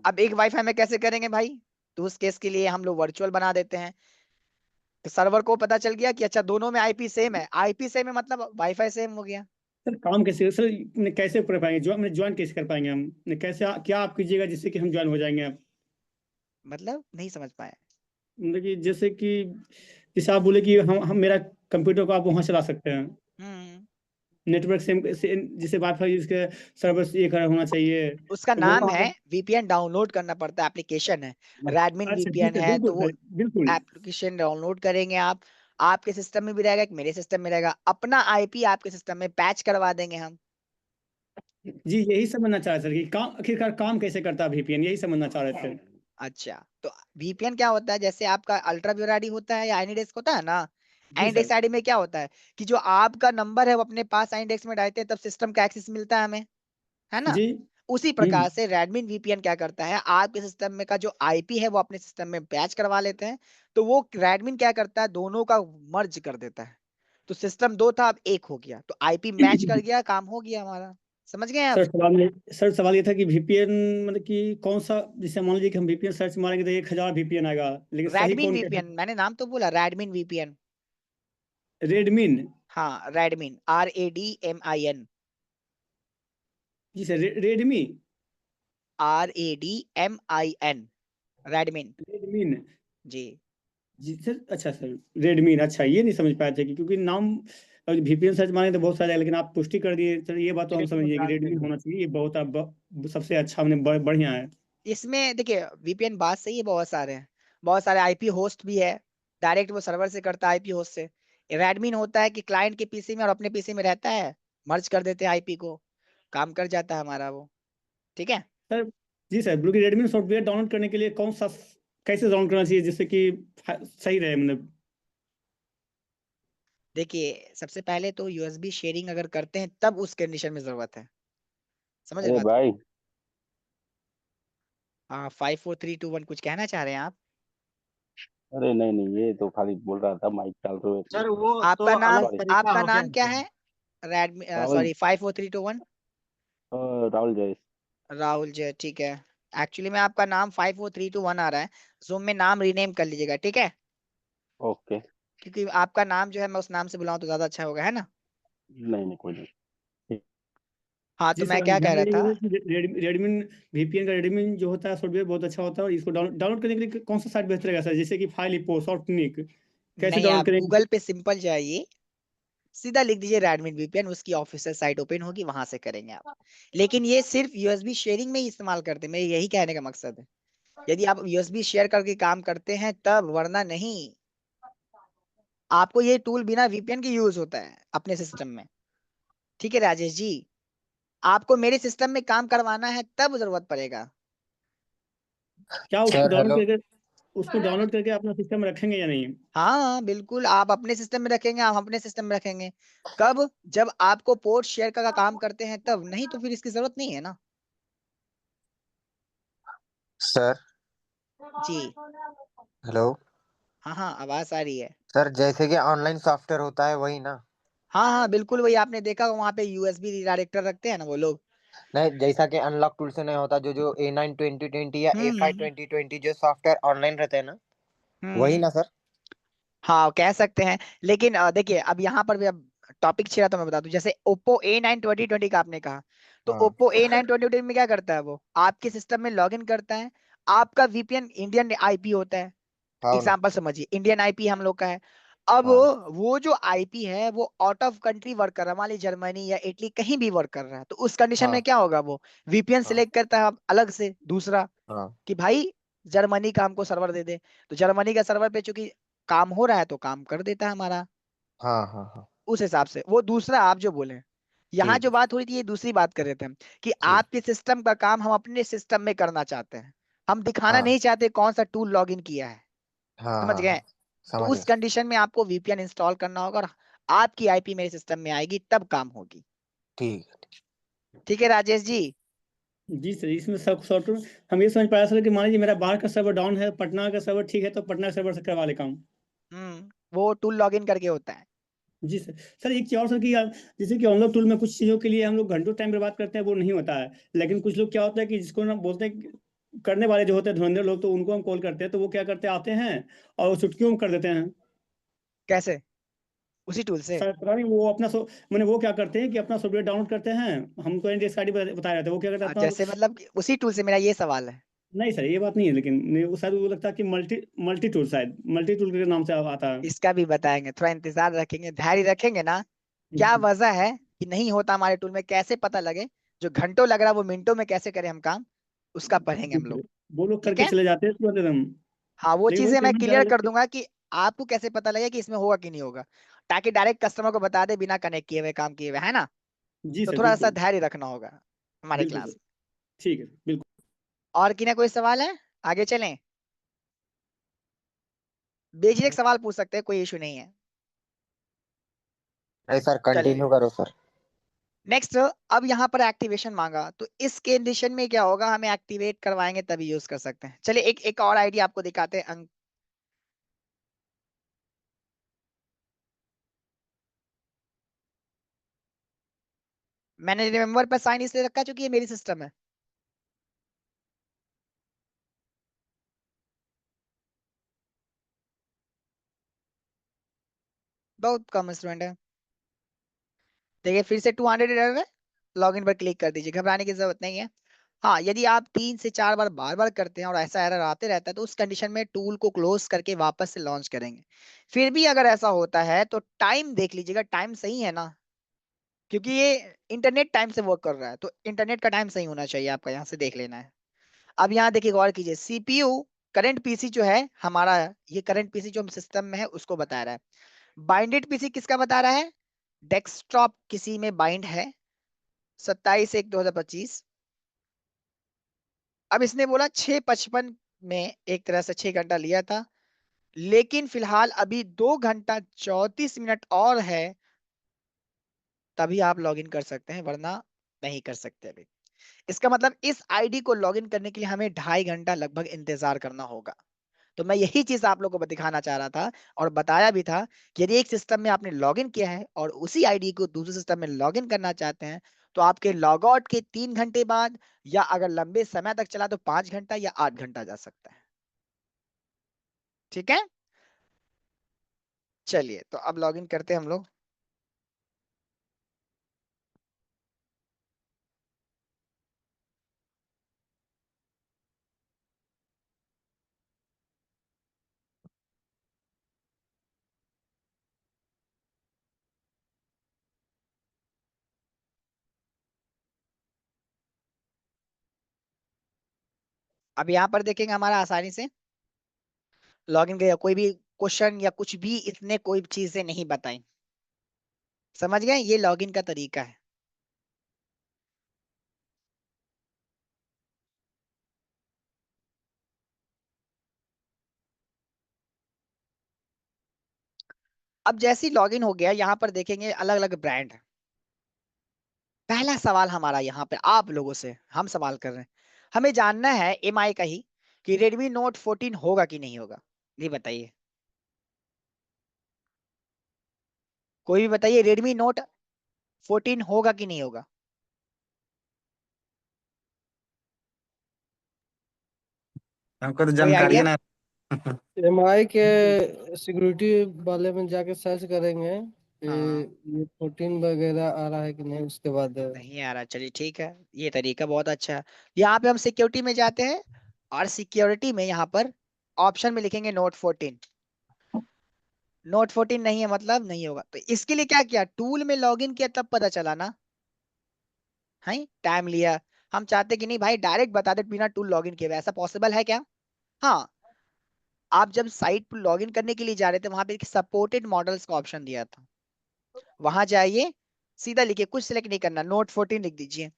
अब एक वाईफाई में कैसे करेंगे भाई? तो उस केस के लिए हम लोग वर्चुअल बना देते हैं। तो सर्वर को पता चल गया कि अच्छा दोनों में आईपी सेम है, आईपी सेम है मतलब वाईफाई सेम हो गया। सर काम कैसे सर, कैसे कर पाएंगे, ज्वाइन कैसे कर पाएंगे हम? कैसे क्या आप कीजिएगा जिससे कि हम ज्वाइन हो जाएंगे आप? मतलब नहीं समझ पाए। मतलब कि जैसे आप बोले कि हम मेरा कंप्यूटर को आप वहां चला सकते हैं, हम्म। नेटवर्क से जैसे वाईफाई इसके सर्वर से एक होना चाहिए, उसका तो वो नाम है मतलब। वीपीएन, डाउनलोड करना पड़ता है, एप्लीकेशन है। रेडमिन अच्छा जी वीपीएन सर, है, तो बिल्कुल वो सर, बिल्कुल। एप्लीकेशन डाउनलोड करेंगे आप। आपके सिस्टम में भी रहेगा, एक मेरे सिस्टम में रहेगा, अपना आईपी आपके सिस्टम में पैच करवा देंगे हम। जी यही समझना चाह रहे सर कि काम आखिरकार काम कैसे करता है वीपीएन, यही समझना चाह रहे थे। अच्छा, तो वीपीएन क्या होता है, जैसे आपका अल्ट्रा व्यूअर आईडी होता है या एनीडेस्क होता है ना। जी एनीडेस्क सर। आईडी में क्या होता है कि जो आपका नंबर है वो अपने पास एनीडेस्क में डालते हैं, तब सिस्टम का एक्सेस मिलता है हमें, है ना। जी। उसी प्रकार से रेडमिन वीपीएन क्या करता है, आपके सिस्टम में का जो आईपी है वो अपने सिस्टम में पैच करवा लेते हैं। तो वो रेडमिन क्या करता है, दोनों का मर्ज कर देता है। तो सिस्टम दो था, अब एक हो गया, तो आईपी मैच कर गया, काम हो गया हमारा। समझ गए आप? सर सवाल ये था कि वीपीएन मतलब कि कौन सा, जैसे मान लीजिए कि हम वीपीएन सर्च मारेंगे तो 1000 वीपीएन आएगा, लेकिन सही रेडमिन कौन वीपीएन, मैंने नाम तो बोला, रेडमिन वीपीएन। रेडमिन? हाँ, रेडमिन, RADMIN। जी सर, रेडमी। RADMIN, रेडमिन। रेडमिन। जी। जी सर, अच्छा सर, रेडमिन। अच्छा, ये नहीं समझ पाए थे कि क्योंकि नाम वीपीएन सर्च मारेंगे तो बहुत सारे आए, लेकिन आप पुष्टि कर दिए सर, ये बात तो हम समझिए कि रेडमी होना चाहिए, ये बहुत सबसे अच्छा, हमने बढ़िया है। इसमें देखिए, वीपीएन बात सही है, बहुत सारे हैं, बहुत सारे आईपी होस्ट भी है। डायरेक्ट वो सर्वर से करता है आईपी होस्ट से। रेडमिन होता है कि क्लाइंट के पीसी में और अपने पीसी में रहता है, मर्ज कर देते हैं आईपी को, काम कर जाता है हमारा वो। ठीक है। Sir ji sir, blue Redmi software download करने के लिए कौन सा, कैसे डाउनलोड करना चाहिए जिससे कि सही रहे मतलब? देखिए, सबसे पहले तो यूएसबी शेयरिंग अगर करते हैं तब उस कंडीशन में जरूरत है। समझ रहे अरे बात को? भाई, हाँ, 5 4 3 2 1, कुछ कहना चाह रहे हैं आप? अरे नहीं नहीं, ये तो खाली बोल रहा था माइक चालू है इसलिए। सर वो तो आपका नाम, अलग सॉरी। तरीका आपका हो गया नाम क्या सर। है? रेडमी, राहुल। सॉरी, 5 4 3 2 1। राहुल जयेश। राहुल जय, ठीक है। एक्चुअली में आपका नाम 5 4 3 2 1 आ रहा है। जूम में नाम रीनेम कर लीजिएगा, ठीक है। ओके। क्योंकि आपका नाम जो है मैं उस नाम से बुलाऊं तो ज्यादा अच्छा होगा, है ना। नहीं नहीं, कोई नहीं। ठीक। हाँ, तो जी सर, मैं हम क्या कह ध्यान रहा था। देंगे कि रेडमिन वीपीएन का रेडमिन जो होता है सॉफ्टवेयर बहुत अच्छा होता है, और इसको डाउनलोड करने के लिए कौन सा साइट बेहतर रहेगा सर, जैसे कि फाइल इपो सॉफ्टनिक, कैसे नहीं, डाउनलोड आप करेंगे? गूगल पे सिंपल जाइए, सीधा लिख दीजिए रेडमी वीपीएन, उसकी ऑफिशियल साइट ओपन होगी, वहां से करेंगे आप। लेकिन ये सिर्फ यूएसबी शेयरिंग में ही इस्तेमाल करते हैं, मेरे यही कहने का मकसद है। यदि आप यूएसबी शेयर करके काम करते हैं तब, वरना नहीं। आपको ये टूल बिना वीपीएन के यूज होता है अपने सिस्टम में। ठीक है राजेश जी, आपको मेरे सिस्टम में काम करवाना है तब जरूरत पड़ेगा। क्या सर हेलो। उसको डाउनलोड करके अपना सिस्टम में रखेंगे या नहीं? हाँ बिल्कुल, आप अपने सिस्टम में रखेंगे, आप अपने सिस्टम में रखेंगे। कब? जब आपको पोर्ट शेयर का काम करते हैं तब, नहीं तो फिर इसकी जरूरत नहीं है ना। सर जी। हेलो। हाँ हाँ, आवाज आ रही है। सर जैसे कि ऑनलाइन सॉफ्टवेयर होता है वही ना? हाँ हाँ बिल्कुल, वही आपने देखा वहां पे यूएसबी रिडायरेक्टर रखते हैं ना वो लोग। नहीं, जैसा कि अनलॉक टूल से नहीं होता, जो A9 2020 या हम्म A5 हम्म 2020 जो सॉफ्टवेयर ऑनलाइन रहते हैं ना, वही हम्म। ना सर? हाँ कह सकते हैं, लेकिन देखिए अब यहाँ पर भी अब टॉपिक छेड़ा तो मैं बता दूं, जैसे ओप्पो A9 2020 का आपने कहा, तो हाँ ओप्पो A9 2020 में क्या करता है, वो आपके सिस्टम में लॉगिन करता है। आपका वीपीएन इंडियन आईपी होता है, हाँ ना। एग्जाम्पल समझिए, इंडियन आईपी हम लोग का है। अब हाँ वो जो आईपी है वो आउट ऑफ कंट्री वर्क कर रहा है, मान लीजिए जर्मनी या इटली कहीं भी वर्क कर रहा है, तो उस कंडीशन हाँ में क्या होगा, वो वीपीएन हाँ सिलेक्ट करता है अलग से दूसरा, हाँ कि भाई जर्मनी का हमको सर्वर दे दे। तो जर्मनी का सर्वर पे चूंकि काम हो रहा है तो काम कर देता है हमारा, हाँ हाँ हाँ। उस हिसाब से। वो दूसरा आप जो बोले, यहाँ ठीक जो बात हो रही थी ये दूसरी बात कर रहे थे हम, कि ठीक। आपके सिस्टम का काम हम अपने सिस्टम में करना चाहते हैं, हम दिखाना हाँ नहीं चाहते कौन सा टूल लॉगिन किया है, हाँ समझ हाँ गए। हाँ। तो समझ उस गया सर। कंडीशन में आपको वीपीएन इंस्टॉल करना होगा, और आपकी आईपी मेरे सिस्टम में आएगी तब काम होगी। ठीक है। ठीक है राजेश जी। जी सर, इसमें सब सॉफ्टवेयर हम ये समझ पाया सर कि मान लीजिए मेरा बाहर का सर्वर डाउन है, पटना का सर्वर ठीक है, तो पटना सर्वर से करवा ले काम। वो टूल लॉगिन करके होता है। जी सर। सर एक चीज़ और सर कि जैसे कि ऑनलाइन टूल में कुछ चीज़ों के लिए हम लोग घंटों टाइम बर्बाद करते हैं, वो नहीं होता है। लेकिन कुछ लोग क्या होता है कि जिसको ना बोलते हैं करने वाले जो होते हैं धुरंधर लोग, तो उनको हम कॉल करते हैं, तो वो क्या करते हैं, आते हैं और वो चुटकियों में कर देते हैं। कैसे? उसी टूल से? सर पता नहीं वो अपना मैंने वो क्या करते हैं कि अपना सॉफ्टवेयर डाउनलोड करते हैं। हमको एनडीएस आईडी बताया जाता है, वो क्या करते हैं अपना। जैसे मतलब कि उसी टूल से, मेरा ये सवाल है। नहीं सर, ये बात नहीं है, लेकिन वो शायद वो लगता है कि मल्टी मल्टी टूल, शायद मल्टी टूल के नाम से आता है। इसका भी बताएंगे, थोड़ा इंतजार रखेंगे, धैर्य रखेंगे ना। क्या वजह है कि नहीं होता हमारे टूल में, कैसे पता लगे? जो घंटों लग रहा है वो मिनटों में कैसे करें हम काम, उसका पढ़ेंगे जी हम लोग। सर, वो लोग ठीक करके है, चले जाते हैं तुरंत एकदम। हाँ वो लेकिन वही चीजें मैं पेमेंट क्लियर ज्यादा कर लेते दूंगा कि आपको कैसे पता लगे कि इसमें होगा कि नहीं होगा, ताकि डायरेक्ट कस्टमर को बता दे बिना कनेक्ट किए हुए, काम किए हुए, है ना। हैं। जी तो सर थोड़ा सा बिल्कुल। धैर्य रखना होगा हमारे बिल्कुल सर। क्लास में। ठीक है बिल्कुल। और की ना कोई सवाल है? आगे चलें, बेझिझक सवाल पूछ सकते हैं, कोई इशू नहीं है। नहीं सर, चलिए कंटिन्यू करो सर। नेक्स्ट, अब यहाँ पर एक्टिवेशन मांगा, तो इस कंडीशन में क्या होगा, हमें एक्टिवेट करवाएंगे तभी यूज कर सकते हैं। चलिए एक एक और आईडी आपको दिखाते हैं अंक। मैंने रिमेम्बर पर साइन इसलिए रखा क्योंकि ये मेरी सिस्टम है। बहुत कम स्टूडेंट है। देखिए फिर से 200 एरर है, लॉग इन पर क्लिक कर दीजिए, घबराने की जरूरत नहीं है। हाँ यदि आप 3 से 4 बार बार बार करते हैं और ऐसा एरर आते रहता है, तो उस कंडीशन में टूल को क्लोज करके वापस से लॉन्च करेंगे। फिर भी अगर ऐसा होता है तो टाइम देख लीजिएगा, टाइम सही है ना, क्योंकि ये इंटरनेट टाइम से वर्क कर रहा है, तो इंटरनेट का टाइम सही होना चाहिए, आपका यहाँ से देख लेना है। अब यहाँ देखिए गौर कीजिए, सीपीयू करंट पीसी जो है हमारा, ये करंट पीसी जो हम सिस्टम में है उसको बता रहा है। बाइंडेड पीसी किसका बता रहा है? डेस्कटॉप किसी में बाइंड है 27/1/2025। अब इसने बोला 6:55 में एक तरह से 6 घंटा लिया था, लेकिन फिलहाल अभी 2 घंटा 34 मिनट और है, तभी आप लॉगिन कर सकते हैं, वरना नहीं कर सकते अभी। इसका मतलब इस आईडी को लॉगिन करने के लिए हमें 2.5 घंटा लगभग इंतजार करना होगा। तो मैं यही चीज आप लोगों को दिखाना चाह रहा था, और बताया भी था कि यदि एक सिस्टम में आपने लॉगिन किया है और उसी आईडी को दूसरे सिस्टम में लॉगिन करना चाहते हैं, तो आपके लॉग आउट के 3 घंटे बाद, या अगर लंबे समय तक चला तो 5 घंटा या 8 घंटा जा सकता है। ठीक है, चलिए तो अब लॉगिन करते हैं हम लोग। अब यहाँ पर देखेंगे हमारा आसानी से लॉगिन गया, कोई भी क्वेश्चन या कुछ भी इसने कोई चीजें नहीं बताई। समझ गए, ये लॉगिन का तरीका है। अब जैसे ही लॉगिन हो गया, यहाँ पर देखेंगे अलग अलग ब्रांड। पहला सवाल हमारा यहाँ पे आप लोगों से हम सवाल कर रहे हैं, हमें जानना है एमआई का ही, कि Redmi Note 14 होगा कि नहीं होगा। ये बताइए, कोई भी बताइए, Redmi Note 14 होगा कि नहीं होगा? हमको तो कोई जानकारी है आइडिया? ना। एमआई के सिक्योरिटी वाले में जाके सर्च करेंगे कि हाँ, ये 14 वगैरह आ रहा है कि नहीं, उसके बाद नहीं आ रहा, चलिए ठीक है, ये तरीका बहुत अच्छा है। यहाँ पे हम सिक्योरिटी में जाते हैं और सिक्योरिटी में यहाँ पर ऑप्शन में लिखेंगे Note 14। Note 14 नहीं है मतलब नहीं होगा, तो इसके लिए क्या किया, टूल में लॉगिन किया तब पता चला ना, है टाइम लिया। हम चाहते कि नहीं भाई डायरेक्ट बता दे बिना टूल लॉगिन किए हुए, ऐसा पॉसिबल है क्या? हाँ, आप जब साइट पर लॉगिन करने के लिए जा रहे थे वहां पे सपोर्टेड मॉडल्स का ऑप्शन दिया था, वहां जाइए, सीधा लिखिए, कुछ सिलेक्ट नहीं करना, Note 14 लिख दीजिए,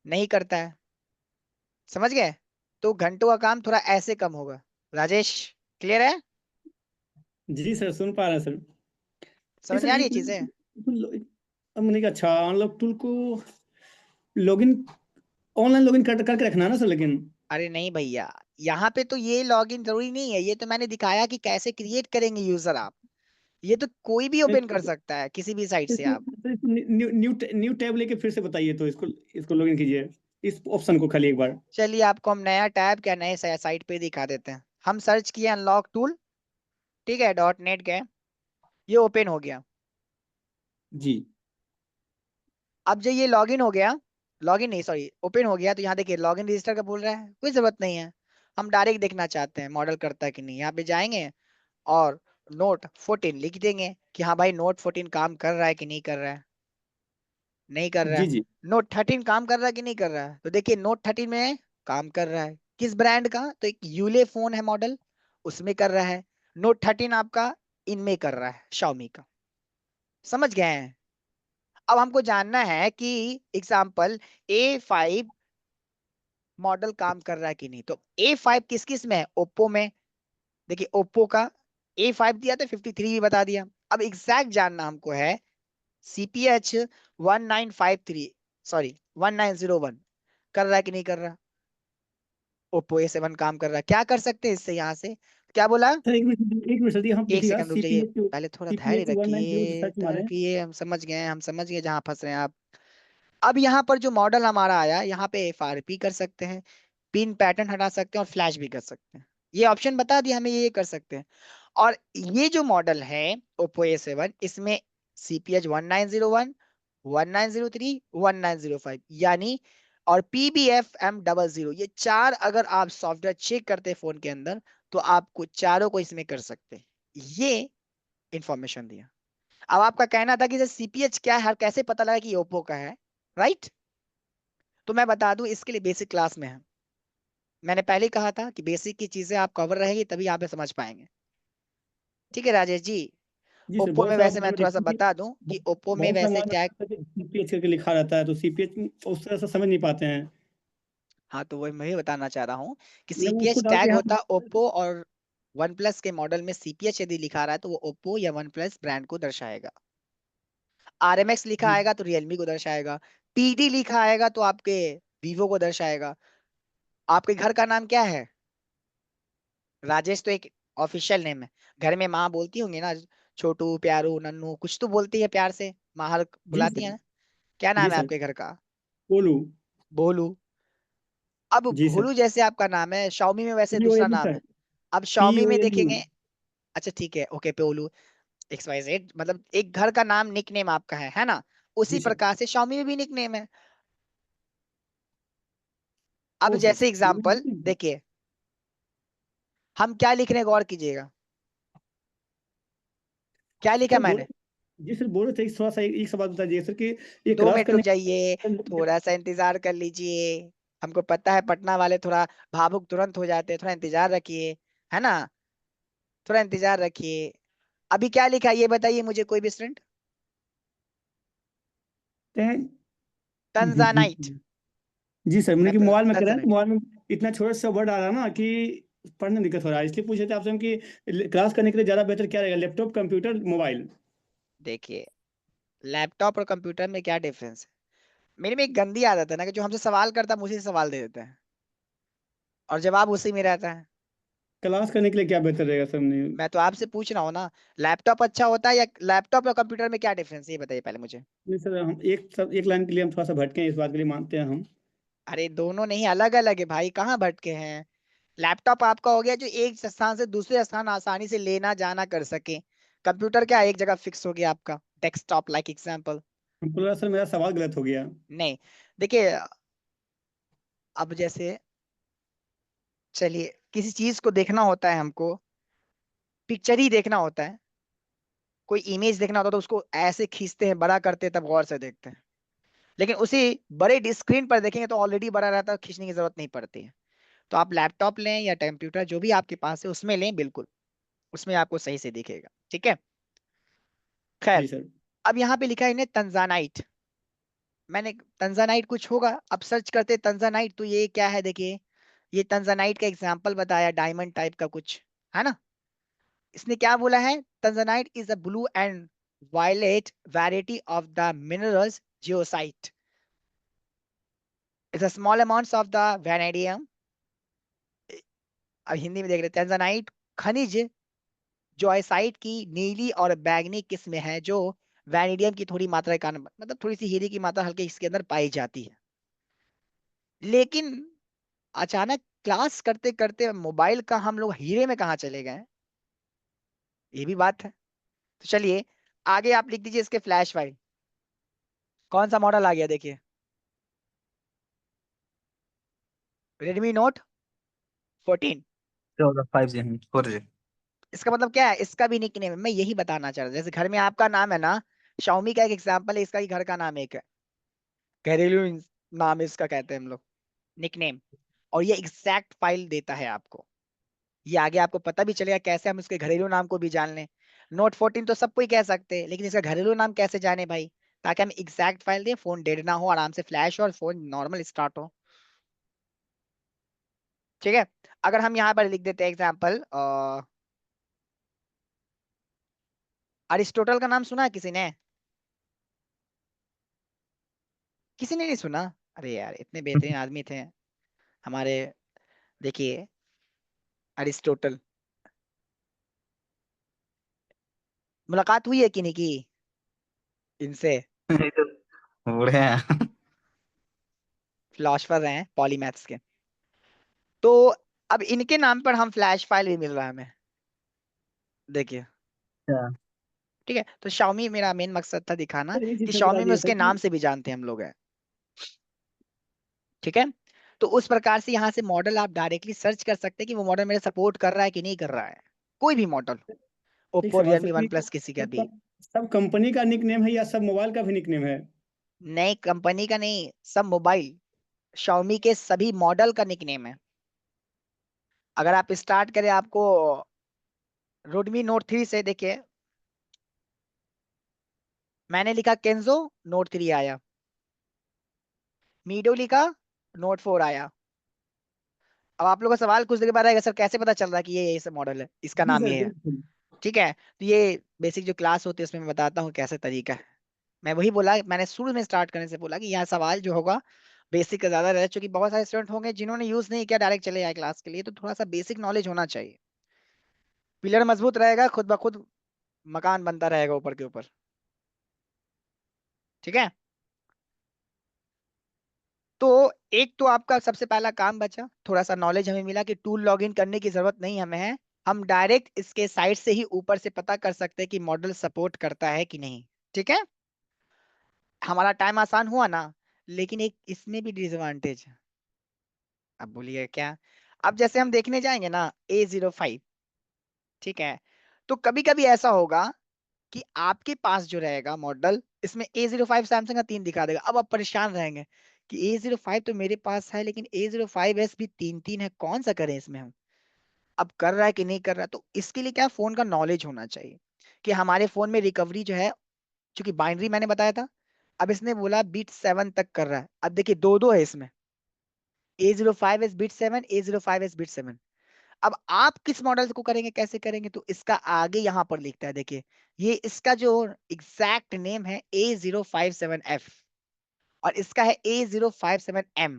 नहीं करता है, समझ गए? तो घंटों का काम थोड़ा ऐसे कम होगा। राजेश, क्लियर है? जी सर, सुन पा रहे हैं सर। नहीं समझ सर, में आ रही है एक चीजें? मिनट। अब मैंने कहा अच्छा अनलॉक टूल को लॉगिन, ऑनलाइन लॉगिन करके रखना है ना सर, लेकिन अरे नहीं भैया, यहाँ पे तो ये लॉगिन जरूरी नहीं है, ये तो मैंने दिखाया कि कैसे क्रिएट करेंगे यूजर आप, ये तो कोई भी ओपन कर सकता है किसी भी साइट से आप। इसको न्यू न्यू न्यू टैब लेके फिर से बताइए, तो इसको इसको लॉगिन कीजिए, इस ऑप्शन को खाली एक बार। चलिए आपको हम नया टैब क्या नए साइट पे दिखा देते हैं। हम सर्च किए अनलॉक टूल, ठीक है, .NET गए, ये ओपन हो गया। जी अब जब ये लॉगिन हो गया, लॉगिन नहीं सॉरी ओपन हो गया, तो यहाँ देखिए लॉगिन रजिस्टर का बोल रहा है, कोई जरूरत नहीं है, हम डायरेक्ट देखना चाहते हैं मॉडल करता है कि नहीं। यहाँ पे जाएंगे और Note 14 लिख देंगे कि हाँ भाई Note 14 काम कर रहा है कि नहीं कर रहा है, नहीं कर रहा जी है। जी Note 13 काम कर रहा है कि नहीं कर रहा है, तो देखिए Note 13 में काम कर रहा है। किस ब्रांड का, तो एक यूले फोन है मॉडल, उसमें कर रहा है। Note 13 आपका इनमें कर रहा है, Xiaomi का। समझ गए हैं? अब हमको जानना है कि एग्जाम्पल A5 मॉडल काम कर रहा है कि नहीं, तो A5 किस किस में है, ओप्पो में। देखिए ओप्पो का A5 दिया तो 53 भी बता दिया। अब एग्जैक्ट जानना हमको है CPH 1953 सॉरी 1901 कर रहा है कि नहीं कर रहा। ओप्पो A7 काम कर रहा है, क्या कर सकते हैं इससे, यहाँ से क्या बोला? सर, एक मिनट सर, यहाँ एक देखिएगा सेकंड रुक जाइए, सीपीएच पहले थोड़ा धैर्य सीपीएच 190 रखिए, सर्च मारे। हम समझ गए, जहाँ फंस रहे हैं आप। अब यहाँ पर जो मॉडल हमारा आया, यहाँ पे FRP कर सकते हैं, पिन पैटर्न हटा सकते हैं और फ्लैश भी कर सकते हैं। ये ऑप्शन बता दिया हमें, ये कर सकते हैं। और ये जो मॉडल है Oppo A7, इसमें CPH 1901 1903 1905 यानी और PBFM00, ये चार अगर आप सॉफ्टवेयर चेक करते हैं फोन के अंदर, तो आपको चारों को इसमें कर सकते हैं। ये इंफॉर्मेशन दिया। अब आपका कहना था कि CPH क्या है, कैसे पता लगा कि ये ओप्पो का है, राइट? तो मैं बता दूं, इसके लिए बेसिक क्लास में है। मैंने पहले ही कहा था कि बेसिक की चीजें आप कवर रहेगी तभी आप ये समझ पाएंगे। ठीक है राजेश जी। जी सर, ओप्पो बहुत में सारा वैसे मैं मतलब थोड़ा सा देखिए बता दूं कि ओप्पो में बहुत सारा वैसे क्या है। मॉडल सीपीएच करके लिखा रहता है, तो सीपीएच उस तरह से समझ नहीं पाते हैं। हाँ, तो वही मैं भी बताना चाह रहा हूँ कि मतलब उसको CPH डाल के टैग यहाँ होता ओप्पो और वन प्लस के मॉडल में CPH यदि लिखा रहा है तो वो ओप्पो या वन प्लस ब्रांड को दर्शाएगा। RMX लिखा आएगा तो रियलमी को दर्शाएगा। PD लिखा आएगा तो आपके वीवो को दर्शाएगा। आपके घर का नाम क्या है? राजेश तो एक ऑफिशियल नेम है, घर में माँ बोलती होंगी ना, छोटू प्यारू नन्नू कुछ तो बोलती है प्यार से, माँ हर जी बुलाती है सर। ना। क्या जी नाम है सर, आपके घर का? बोलू। भोलू। अब जी सर, भोलू जैसे आपका नाम है, Xiaomi में वैसे पी ओ दूसरा एल यू नाम सर, है। अब पी Xiaomi ओ में एल यू। देखेंगे, अच्छा ठीक है, ओके पोलू XYZ, मतलब एक घर का नाम निक नेम आपका है ना? जी उसी सर। प्रकार से Xiaomi में भी निक नेम है। अब ओ सर, जैसे एग्जाम्पल देखिए, हम क्या लिख रहे हैं, गौर कीजिएगा, क्या लिखा सर बोल मैंने। जी सर, बोल रहे थे थोड़ा सा एक सवाल बता दीजिए सर कि ये 2 मिनट क्रॉस रुक करने जाइए, थोड़ा सा इंतजार कर लीजिए। हमको पता है पटना वाले थोड़ा भावुक तुरंत हो जाते हैं, थोड़ा इंतजार रखिए, है ना? थोड़ा इंतजार रखिए। अभी क्या लिखा है ये बताइए मुझे, कोई भी स्टूडेंट। हैं। तंजानाइट। जी सर, मैंने मैं कि मोबाइल में करें तो तंजानाइट, मोबाइल में इतना छोटा सा वर्ड आ रहा है ना कि पढ़ने में दिक्कत हो रहा है, इसलिए पूछे थे आपसे हम कि क्लास करने के लिए ज्यादा बेहतर क्या रहेगा, लैपटॉप, कंप्यूटर, मोबाइल। देखिए लैपटॉप और कंप्यूटर में क्या डिफरेंस है। मेरे में एक गंदी आदत है ना कि जो हमसे सवाल करता है मुझे सवाल दे देते हैं और जवाब उसी में रहता है। क्लास करने के लिए क्या बेहतर रहेगा सर? नहीं मैं तो आपसे पूछ रहा हूँ ना, लैपटॉप अच्छा होता है या लैपटॉप और कंप्यूटर में क्या डिफरेंस है ये बताइए पहले मुझे। नहीं सर, हम एक लाइन के लिए हम थोड़ा सा भटके हैं, इस बात के लिए मानते हैं हम। अरे दोनों नहीं, अलग अलग है भाई, कहाँ भटके हैं। लैपटॉप आपका हो गया जो एक स्थान से दूसरे स्थान आसानी से लेना जाना कर सके। कंप्यूटर क्या एक जगह फिक्स हो गया आपका, डेस्कटॉप लाइक एग्जांपल। हमको लगा सर मेरा सवाल गलत हो गया। नहीं, देखिए, अब जैसे, चलिए, किसी चीज को देखना होता है हमको, पिक्चर ही देखना होता है, कोई इमेज देखना होता है तो उसको ऐसे खींचते हैं, बड़ा करते हैं, तब गौर से देखते हैं। लेकिन उसी बड़े स्क्रीन पर देखेंगे तो ऑलरेडी बड़ा रहता है, खींचने की जरूरत नहीं पड़ती है। तो आप लैपटॉप लें या कंप्यूटर जो भी आपके पास है उसमें लें, बिल्कुल उसमें आपको सही से दिखेगा, ठीक है। खैर, जी सर। अब यहाँ पे लिखा है इन्हें तंजानाइट। मैंने तंजानाइट कुछ होगा, अब सर्च करते तंजानाइट, तो ये क्या है देखिए, ये तंजानाइट का एग्जांपल बताया, डायमंड टाइप का कुछ है ना। इसने क्या बोला है, tanzanite is a blue and violet variety of the minerals zoisite, it's a small amounts of the vanadium. अब हिंदी में देख रहे हैं, तंजानाइट खनिज जोआसाइट की नीली और बैंगनी किस्म है जो वैनेडियम की थोड़ी मात्रा के कारण, मतलब थोड़ी सी हीरे की मात्रा हल्के इसके अंदर पाई जाती है। लेकिन अचानक क्लास करते करते मोबाइल का हम लोग हीरे में कहाँ चले गए, ये भी बात है। तो चलिए आगे आप लिख दीजिए इसके फ्लैश फाइल, कौन सा मॉडल आ गया देखिए, Redmi Note 14। 5G 4G। इसका मतलब क्या है, इसका भी निक नेम है, मैं यही बताना चाह रहा था। जैसे घर में आपका नाम है ना, Xiaomi का एक एग्जांपल है, इसका ही घर का नाम एक है, घरेलू नाम इसका कहते हैं हम लोग, निकनेम। और ये एग्जैक्ट फाइल देता है आपको, ये आगे आपको पता भी चलेगा कैसे हम इसके घरेलू नाम को भी जान लें। नोट 14 तो सब कोई कह सकते हैं, लेकिन इसका घरेलू नाम कैसे जाने भाई, ताकि हम एग्जैक्ट फाइल दें, फोन डेड ना हो, आराम से फ्लैश हो और फोन नॉर्मल स्टार्ट हो, ठीक है। अगर हम यहाँ पर लिख देते हैं एग्जाम्पल, अरिस्टोटल का नाम सुना है किसी ने, किसी ने नहीं सुना। अरे यार इतने बेहतरीन आदमी थे हमारे, देखिए अरिस्टोटल, मुलाकात हुई है कि नहीं की इनसे, ये तो बूढ़े हैं। फिलोसफर रहे हैं पॉलीमैथ्स के। तो अब इनके नाम पर हम फ्लैश फाइल भी मिल रहा है हमें, देखिए, अच्छा। ठीक है। तो Xiaomi मेरा मेन मकसद था दिखाना सर एक कि चीज तो बता Xiaomi में दिए सर उसके कि नाम से भी जानते हैं हम लोग हैं, ठीक है। तो उस प्रकार से यहाँ से मॉडल आप डायरेक्टली सर्च कर सकते हैं कि वो मॉडल मेरे सपोर्ट कर रहा है कि नहीं कर रहा है, कोई भी मॉडल, एक ओप्पो सवाल रियलमी सर वन कि प्लस किसी का सब भी। सब कंपनी का निक नेम है या सब मोबाइल का भी निक नेम है? नई कंपनी का नहीं, सब मोबाइल, Xiaomi के सभी मॉडल का निकनेम है। अगर आप स्टार्ट करें आपको Redmi Note 3 से, देखिए मैंने लिखा केंजो, Note 3 आया, मीडो लिखा, Note 4 आया। अब आप लोगों का सवाल कुछ देर बाद आएगा, सर कैसे पता चल रहा है कि ये सब मॉडल है, इसका जी नाम सर ये है, बिल्कुल। ठीक है। तो ये बेसिक जो क्लास होती है उसमें मैं बताता हूँ कैसे तरीका है। मैं वही बोला, मैंने शुरू में स्टार्ट करने से बोला कि यहाँ सवाल जो होगा बेसिक का ज्यादा रहेगा, क्योंकि बहुत सारे स्टूडेंट होंगे जिन्होंने यूज नहीं किया, डायरेक्ट चले आए क्लास के लिए, तो थोड़ा सा बेसिक नॉलेज होना चाहिए। पिलर मजबूत रहेगा, खुद ब खुद मकान बनता रहेगा ऊपर के ऊपर, ठीक है। तो एक तो आपका सबसे पहला काम बचा, थोड़ा सा नॉलेज हमें मिला कि टूल लॉगिन करने की जरूरत नहीं हमें है, हम डायरेक्ट इसके साइट से ही ऊपर से पता कर सकते हैं कि मॉडल सपोर्ट करता है कि नहीं, ठीक है। हमारा टाइम आसान हुआ ना, लेकिन एक इसमें भी डिसएडवांटेज है। अब बोलिए क्या, अब जैसे हम देखने जाएंगे ना A05, ठीक है, तो कभी कभी ऐसा होगा कि आपके पास जो रहेगा मॉडल, इसमें A05 सैमसंग का 3 दिखा देगा, अब आप परेशान रहेंगे कि A05 तो मेरे पास है, लेकिन A05s भी 3 3 है, कौन सा करें इसमें हम, अब कर रहा है कि नहीं कर रहा है। तो इसके लिए क्या, फोन का नॉलेज होना चाहिए कि हमारे फोन में रिकवरी जो है, क्योंकि बाइनरी मैंने बताया था, अब इसने बोला बीट 7 तक कर रहा है, अब देखिए दो दो है इसमें, A05s बीट 7, A05s बीट 7। अब आप किस मॉडल को करेंगे, कैसे करेंगे, तो इसका आगे यहाँ पर लिखता है, देखिए ये इसका जो एग्जैक्ट नेम है A057F, और इसका है A057M।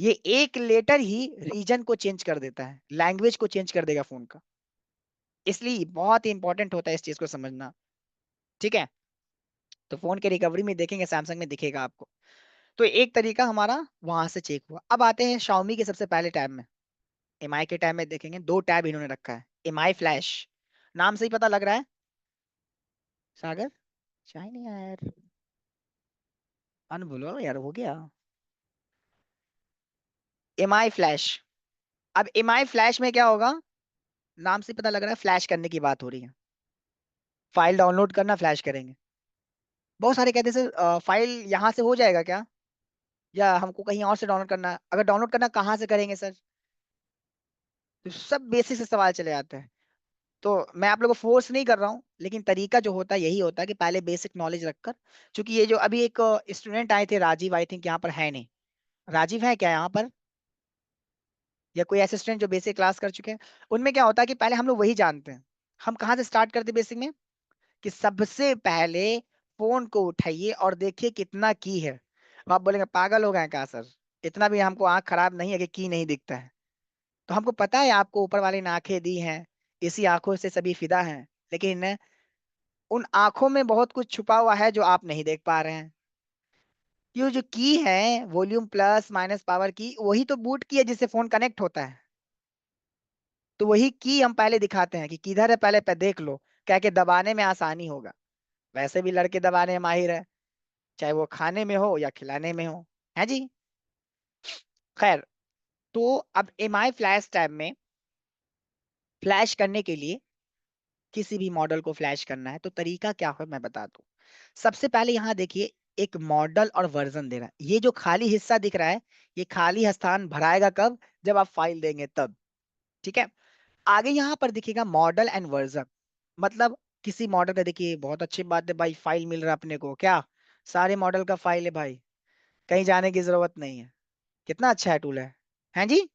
ये एक लेटर ही रीजन को चेंज कर देता है, लैंग्वेज को चेंज कर देगा फोन का। इसलिए बहुत ही इंपॉर्टेंट होता है इस चीज को समझना, ठीक है। तो फोन के रिकवरी में देखेंगे, सैमसंग में दिखेगा आपको। तो एक तरीका हमारा वहां से चेक हुआ। अब आते हैं Xiaomi के सबसे पहले टैब में। एमआई के टैब में देखेंगे 2 टैब इन्होंने रखा है। एमआई फ्लैश, नाम से ही पता लग रहा है। सागर चाय नहीं आया यार, अन बोलो यार, हो गया। MI flash. अब एमआई फ्लैश में क्या होगा, नाम से पता लग रहा है फ्लैश करने की बात हो रही है। फाइल डाउनलोड करना, फ्लैश करेंगे। बहुत सारे कहते हैं सर फाइल यहाँ से हो जाएगा क्या, या हमको कहीं और से डाउनलोड करना है? अगर डाउनलोड करना कहाँ से करेंगे सर? तो सब बेसिक से सवाल चले आते हैं। तो मैं आप लोगों को फोर्स नहीं कर रहा हूँ, लेकिन तरीका जो होता है यही होता है कि पहले बेसिक नॉलेज रखकर। क्योंकि ये जो अभी एक स्टूडेंट आए थे राजीव, आई थिंक यहाँ पर है नहीं। राजीव है क्या यहाँ पर, या कोई ऐसे स्टूडेंट जो बेसिक क्लास कर चुके हैं? उनमें क्या होता है कि पहले हम लोग वही जानते हैं। हम कहाँ से स्टार्ट करते बेसिक में, कि सबसे पहले फोन को उठाइए और देखिए कितना की है। अब आप बोलेंगे पागल हो गए हैं क्या सर, इतना भी हमको आंख खराब नहीं है कि की नहीं दिखता है। तो हमको पता है आपको ऊपर वाले ने आंखें दी हैं, इसी आंखों से सभी फिदा हैं। लेकिन उन आंखों में बहुत कुछ छुपा हुआ है जो आप नहीं देख पा रहे हैं। ये जो की है, वॉल्यूम प्लस माइनस पावर की, वही तो बूट की है जिससे फोन कनेक्ट होता है। तो वही की हम पहले दिखाते हैं कि किधर है, पहले पे देख लो, क्या के दबाने में आसानी होगा। वैसे भी लड़के दबाने में माहिर है, चाहे वो खाने में हो या खिलाने में हो, है जी। खैर, तो अब एमआई फ्लैश टैब में फ्लैश करने के लिए, किसी भी मॉडल को फ्लैश करना है तो तरीका क्या है मैं बता दूं। सबसे पहले यहाँ देखिए, एक मॉडल और वर्जन दे रहा है। ये जो खाली हिस्सा दिख रहा है, ये खाली स्थान भराएगा कब, जब आप फाइल देंगे तब, ठीक है। आगे यहाँ पर दिखेगा मॉडल एंड वर्जन। मतलब किसी मॉडल का, देखिए बहुत अच्छी बात है भाई, फाइल मिल रहा है अपने को, क्या सारे मॉडल का फाइल है भाई, कहीं जाने की जरूरत नहीं है। कितना अच्छा है टूल है, हैं जी।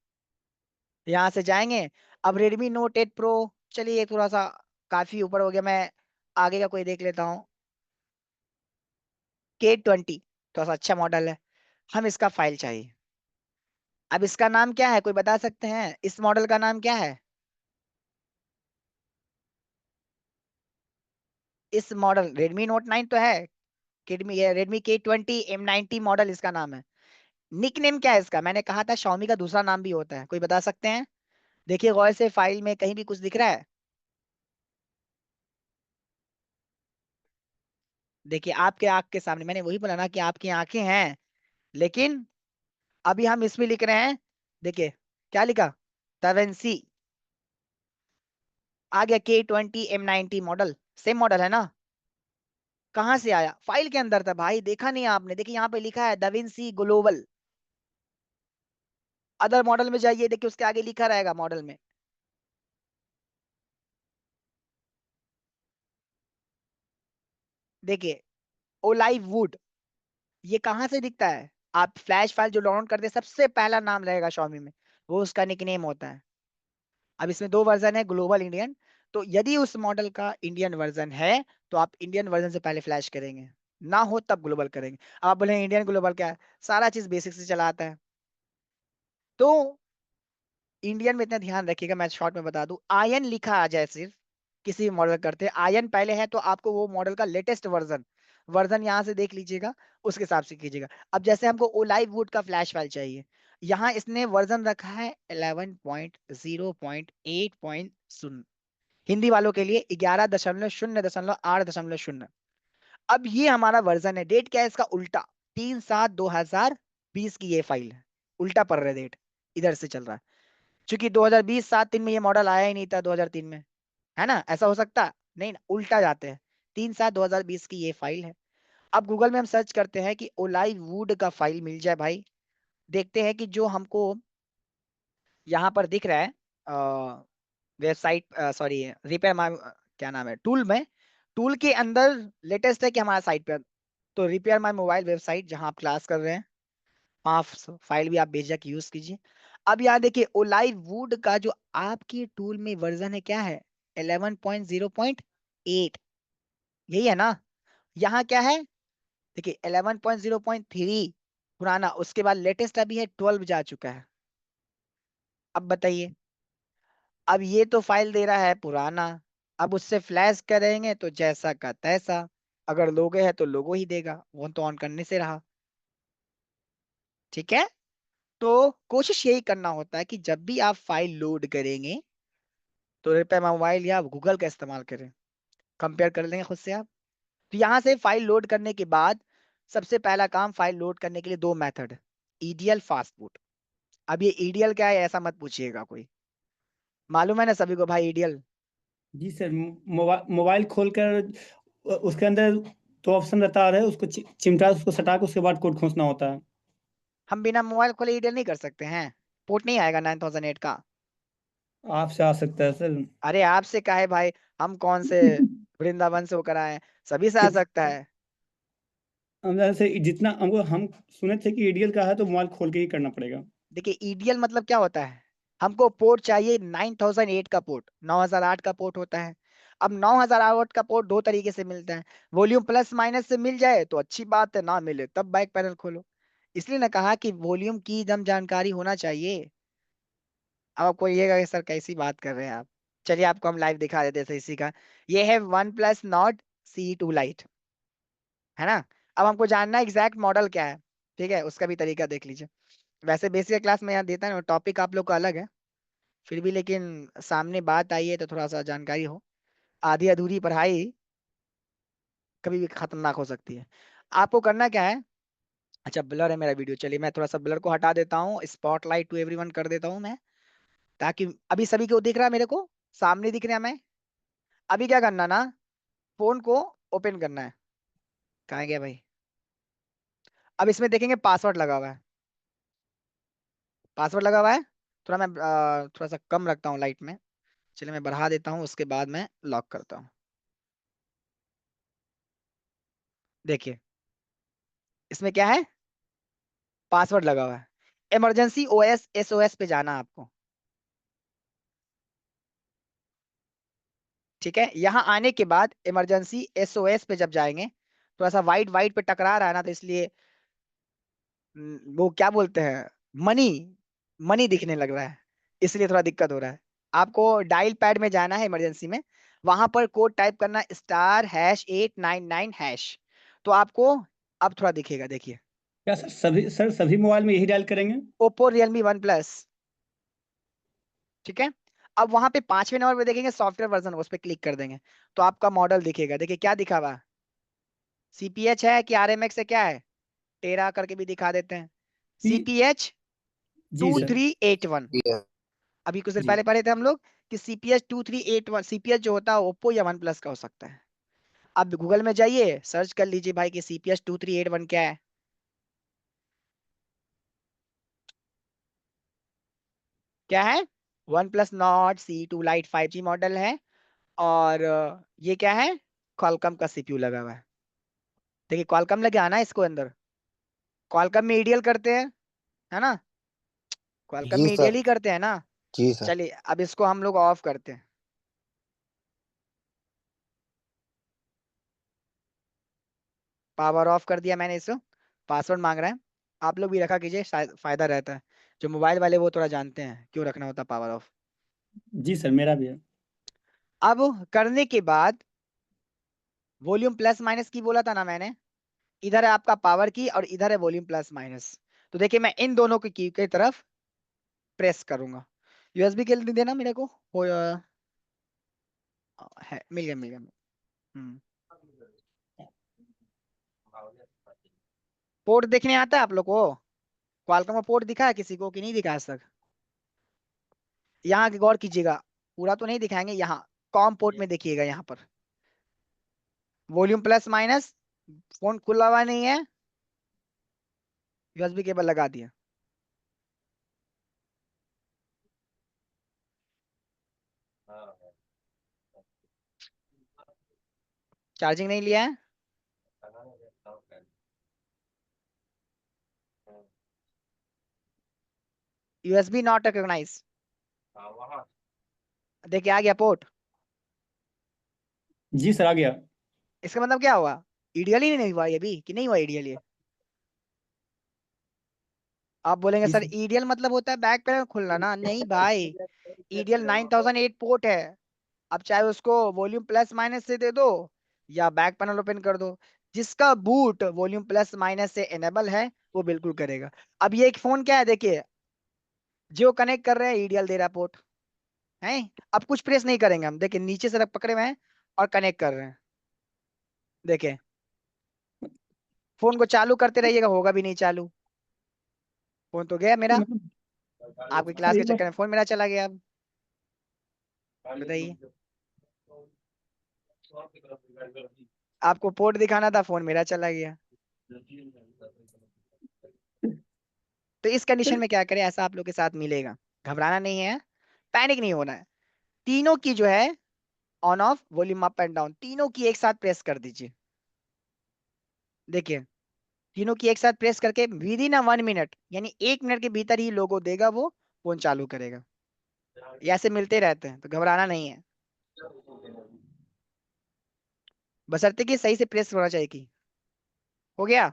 यहाँ से जाएंगे। अब Redmi Note 8 Pro, चलिए थोड़ा सा काफी ऊपर हो गया, मैं आगे का कोई देख लेता हूँ। K20 थोड़ा सा अच्छा मॉडल है, हम इसका फाइल चाहिए। अब इसका नाम क्या है, कोई बता सकते हैं इस मॉडल का नाम क्या है? इस मॉडल Redmi Note 9 तो है, Redmi K20 M90 मॉडल इसका नाम है। निक नेम क्या है इसका? मैंने कहा था Xiaomi का दूसरा नाम भी होता है, कोई बता सकते हैं? देखिए गौर से, फाइल में कहीं भी कुछ दिख रहा है? देखिए आपके आंख के सामने, मैंने वही बोला ना कि आपकी आंखें हैं, लेकिन अभी हम इसमें लिख रहे हैं। देखिए क्या लिखा, तवेंसी। आ गया K20 M90 model, same model है ना। कहाँ से आया, फाइल के अंदर था भाई, देखा नहीं आपने? देखिए यहाँ पे लिखा है दाविंसी ग्लोबल। अदर मॉडल में जाइए, देखिए उसके आगे लिखा रहेगा मॉडल में। देखिए ओलाइव वुड, ये कहाँ से दिखता है? आप फ्लैश फाइल जो डाउनलोड करते हैं, सबसे पहला नाम रहेगा Xiaomi में, वो उसका निकनेम होता है। अब इसमें 2 वर्जन है, ग्लोबल, इंडियन। तो यदि उस मॉडल का इंडियन वर्जन है, तो आप इंडियन वर्जन से पहले फ्लैश करेंगे, ना हो तब ग्लोबल करेंगे। अब आप बोले इंडियन ग्लोबल क्या है, सारा चीज बेसिक से चला आता है। तो इंडियन में इतना ध्यान रखिएगा, मैं शॉर्ट में बता दूं, आयन लिखा आ जाए सिर्फ, किसी भी मॉडल करते हैं आयन पहले है, तो आपको वो मॉडल का लेटेस्ट वर्जन, वर्जन यहाँ से देख लीजिएगा, उसके हिसाब से कीजिएगा। अब जैसे हमको ओलाइव वुड का फ्लैश फाइल चाहिए, यहाँ इसने वर्जन रखा है 11.0.8.0, हिंदी वालों के लिए 11.0.8.0। अब ये हमारा वर्जन है। डेट क्या है इसका, उल्टा, 3/7/2020 की ये फाइल है, उल्टा पड़ रहा है डेट, इधर से चल रहा है। क्योंकि 2020 7/3 में ये मॉडल आया ही नहीं था, 2003 में, है ना, ऐसा हो सकता नहीं ना, उल्टा जाते हैं। 3/7/2020 की ये फाइल है। अब गूगल में हम सर्च करते हैं कि ओलाइव वुड का फाइल मिल जाए भाई, देखते हैं कि जो हमको यहाँ पर दिख रहा है वेबसाइट, सॉरी रिपेयर माई, क्या नाम है, टूल में, टूल के अंदर लेटेस्ट है कि हमारा साइट पे। तो रिपेयर माई मोबाइल वेबसाइट जहां आप क्लास कर रहे हैं, वहाँ फाइल भी आप बेझिझक यूज कीजिए। अब यहाँ देखिए ओलाइव वुड का जो आपकी टूल में वर्जन है क्या है, 11.0.8, यही है ना। यहाँ क्या है, देखिए 11.0.3, पुराना, उसके बाद लेटेस्ट अभी है 12 जा चुका है। अब बताइए, अब ये तो फाइल दे रहा है पुराना, अब उससे फ्लैश करेंगे तो जैसा का तैसा, अगर लोगो है तो लोगो ही देगा, वो तो ऑन करने से रहा। ठीक है, तो कोशिश यही करना होता है कि जब भी आप फाइल लोड करेंगे तो रिपेयर मोबाइल या गूगल का इस्तेमाल करें। कंपेयर कर लेंगे खुद से आप। तो यहाँ से फाइल लोड करने के बाद सबसे पहला काम, फाइल लोड करने के लिए दो मेथड, ईडीएल, फास्ट बूट। अब ये ईडीएल क्या है ऐसा मत पूछिएगा कोई, मालूम है ना सभी को भाई ईडीएल? जी सर, मोबाइल खोलकर उसके अंदर तो ऑप्शन रहता है, उसको चिमटा उसको सटा के उसके बाद कोड खोजना होता है। हम बिना मोबाइल खोले ईडीएल नहीं कर सकते हैं? पोर्ट नहीं आएगा 9008 का? आपसे आ सकता है सर। अरे आपसे का है भाई, हम कौन से वृंदावन से होकर आए हैं, सभी से आ कित सकता है। हम जैसे जितना हम सुने थे कि एडीएल का है तो मोबाइल खोल के ही करना पड़ेगा। देखिए ईडीएल मतलब क्या होता है, हमको पोर्ट चाहिए 9008 का पोर्ट, 9008 का पोर्ट होता है। अब 9008 का पोर्ट दो तरीके से मिलता है, वॉल्यूम प्लस माइनस से मिल जाए तो अच्छी बात है, ना मिले तब बैक पैनल खोलो। इसलिए ना कहा कि वॉल्यूम की एकदम जानकारी होना चाहिए। अब आपको ये कि सर कैसी बात कर रहे हैं आप, चलिए आपको हम लाइव दिखा देते हैं इसी का। ये है one plus not C2 light, है ना। अब हमको जानना है एग्जैक्ट मॉडल क्या है, ठीक है, उसका भी तरीका देख लीजिए। वैसे बेसिक क्लास में यहाँ देता है, टॉपिक आप लोग का अलग है, फिर भी लेकिन सामने बात आई है तो थोड़ा सा जानकारी हो। आधी अधूरी पढ़ाई कभी भी खतरनाक हो सकती है। आपको करना क्या है, अच्छा ब्लर है मेरा वीडियो, चलिए मैं थोड़ा सा ब्लर को हटा देता हूँ, स्पॉटलाइट टू एवरीवन कर देता हूँ मैं, ताकि अभी सभी को दिख रहा है, मेरे को सामने दिख रहा है मैं। अभी क्या करना ना, फोन को ओपन करना है। कहाँ गया भाई? अब इसमें देखेंगे पासवर्ड लगा हुआ है, पासवर्ड लगा हुआ है। थोड़ा मैं थोड़ा सा कम रखता हूँ लाइट में, चलिए मैं बढ़ा देता हूँ, उसके बाद मैं लॉक करता हूँ। देखिए इसमें क्या है, पासवर्ड लगा हुआ है। इमरजेंसी ओएस SOS पे जाना आपको, ठीक है। यहाँ आने के बाद इमरजेंसी SOS पे जब जाएंगे, थोड़ा सा वाइट वाइट पे टकरा रहा है ना, तो इसलिए वो क्या बोलते हैं, मनी, मनी दिखने लग रहा है, इसलिए थोड़ा दिक्कत हो रहा है। आपको डायल पैड में जाना है इमरजेंसी में, वहां पर कोड टाइप करना *899#। तो आपको अब थोड़ा दिखेगा, देखिए। क्या सभी मोबाइल में यही डायल करेंगे? ओप्पो रियलमी वन प्लस, ठीक है। अब वहां पे 5वें नंबर पे देखेंगे सॉफ्टवेयर वर्जन, उस पर क्लिक कर देंगे तो आपका मॉडल दिखेगा। देखिए क्या दिखा हुआ, CPH है कि RMX है, क्या है, टेरा करके भी दिखा देते हैं। G CPH G two sir. Three eight one अभी कुछ देर जी पहले पढ़े थे हम लोग कि CPH 2381 CPH जो होता है ओप्पो या वन प्लस का हो सकता है। अब गूगल में जाइए, सर्च कर लीजिए भाई कि CPH 2381 क्या है। क्या है, one plus not C2 light 5G model है, और ये क्या है, क्वालकॉम का CPU लगा हुआ है। देखिए क्वालकॉम लगे आना इसको अंदर, क्वालकॉम में ईडीएल करते हैं, है ना, क्वालकॉम जी में ईडीएल सर। ही करते हैं ना। जी सर। चलिए अब इसको हम लोग ऑफ करते हैं। पावर ऑफ कर दिया मैंने इसको, पासवर्ड मांग रहा है, आप लोग भी रखा कीजिए, शायद फायदा रहता है। जो मोबाइल वाले वो थोड़ा जानते हैं क्यों रखना होता है पावर ऑफ। जी सर, मेरा भी है। अब करने के बाद वॉल्यूम प्लस माइनस की बोला था ना मैंने, इधर है आपका पावर की और इधर है वॉल्यूम प्लस माइनस। तो देखिए मैं इन दोनों की तरफ प्रेस करूंगा। USB के लिए देना मेरे को हो है, मिल गया मिल गया। हम्म, पोर्ट देखने आता है आप लोग को, क्वालकॉम का पोर्ट दिखा है किसी को कि नहीं दिखा आज तक? यहाँ की गौर कीजिएगा, पूरा तो नहीं दिखाएंगे, यहाँ कॉम पोर्ट में देखिएगा, यहाँ पर वॉल्यूम प्लस माइनस, फोन खुला हुआ नहीं है, USB केबल लगा दिया। चार्जिंग नहीं लिया है, USB नॉट रिकॉग्नाइज। देखिए आ गया पोर्ट, जी सर, आ गया। इसका मतलब क्या हुआ, ईडीएल ही नहीं हुआ ये भी, कि नहीं हुआ ईडीएल ये? आप बोलेंगे जी सर सर। ईडीएल मतलब होता है बैक पैनल खुलना ना, नहीं भाई, ईडीएल 9008 पोर्ट है। अब चाहे उसको वॉल्यूम प्लस माइनस से दे दो या बैक पैनल ओपन कर दो, जिसका बूट वॉल्यूम प्लस माइनस से एनेबल है वो बिल्कुल करेगा। अब ये एक फोन क्या है, देखिए जो कनेक्ट कर रहे हैं ईडीएल दे रहा पोर्ट है। अब कुछ प्रेस नहीं करेंगे हम, देखिए नीचे से रख पकड़े हुए हैं और कनेक्ट कर रहे हैं। देखिए फोन को चालू करते रहिएगा, होगा भी नहीं चालू। फोन तो गया मेरा, मतलब आपकी सर क्लास के एक बार, चक्कर में फोन मेरा चला गया। अब बताइए, आपको पोर्ट दिखाना था, फोन मेरा चला गया। तो इस कंडीशन सर में क्या करें, ऐसा आप लोग के साथ मिलेगा। घबराना नहीं है, पैनिक नहीं होना है। तीनों की जो है on off volume up and down तीनों की एक साथ प्रेस कर दीजिए। देखिए तीनों की एक साथ प्रेस करके विद इन 1 मिनट, यानी 1 मिनट के भीतर ही लोगो देगा वो, फोन चालू करेगा। ये ऐसे मिलते रहते हैं, तो घबराना नहीं है, बशर्ते कि सही से प्रेस होना चाहिए कि हो गया।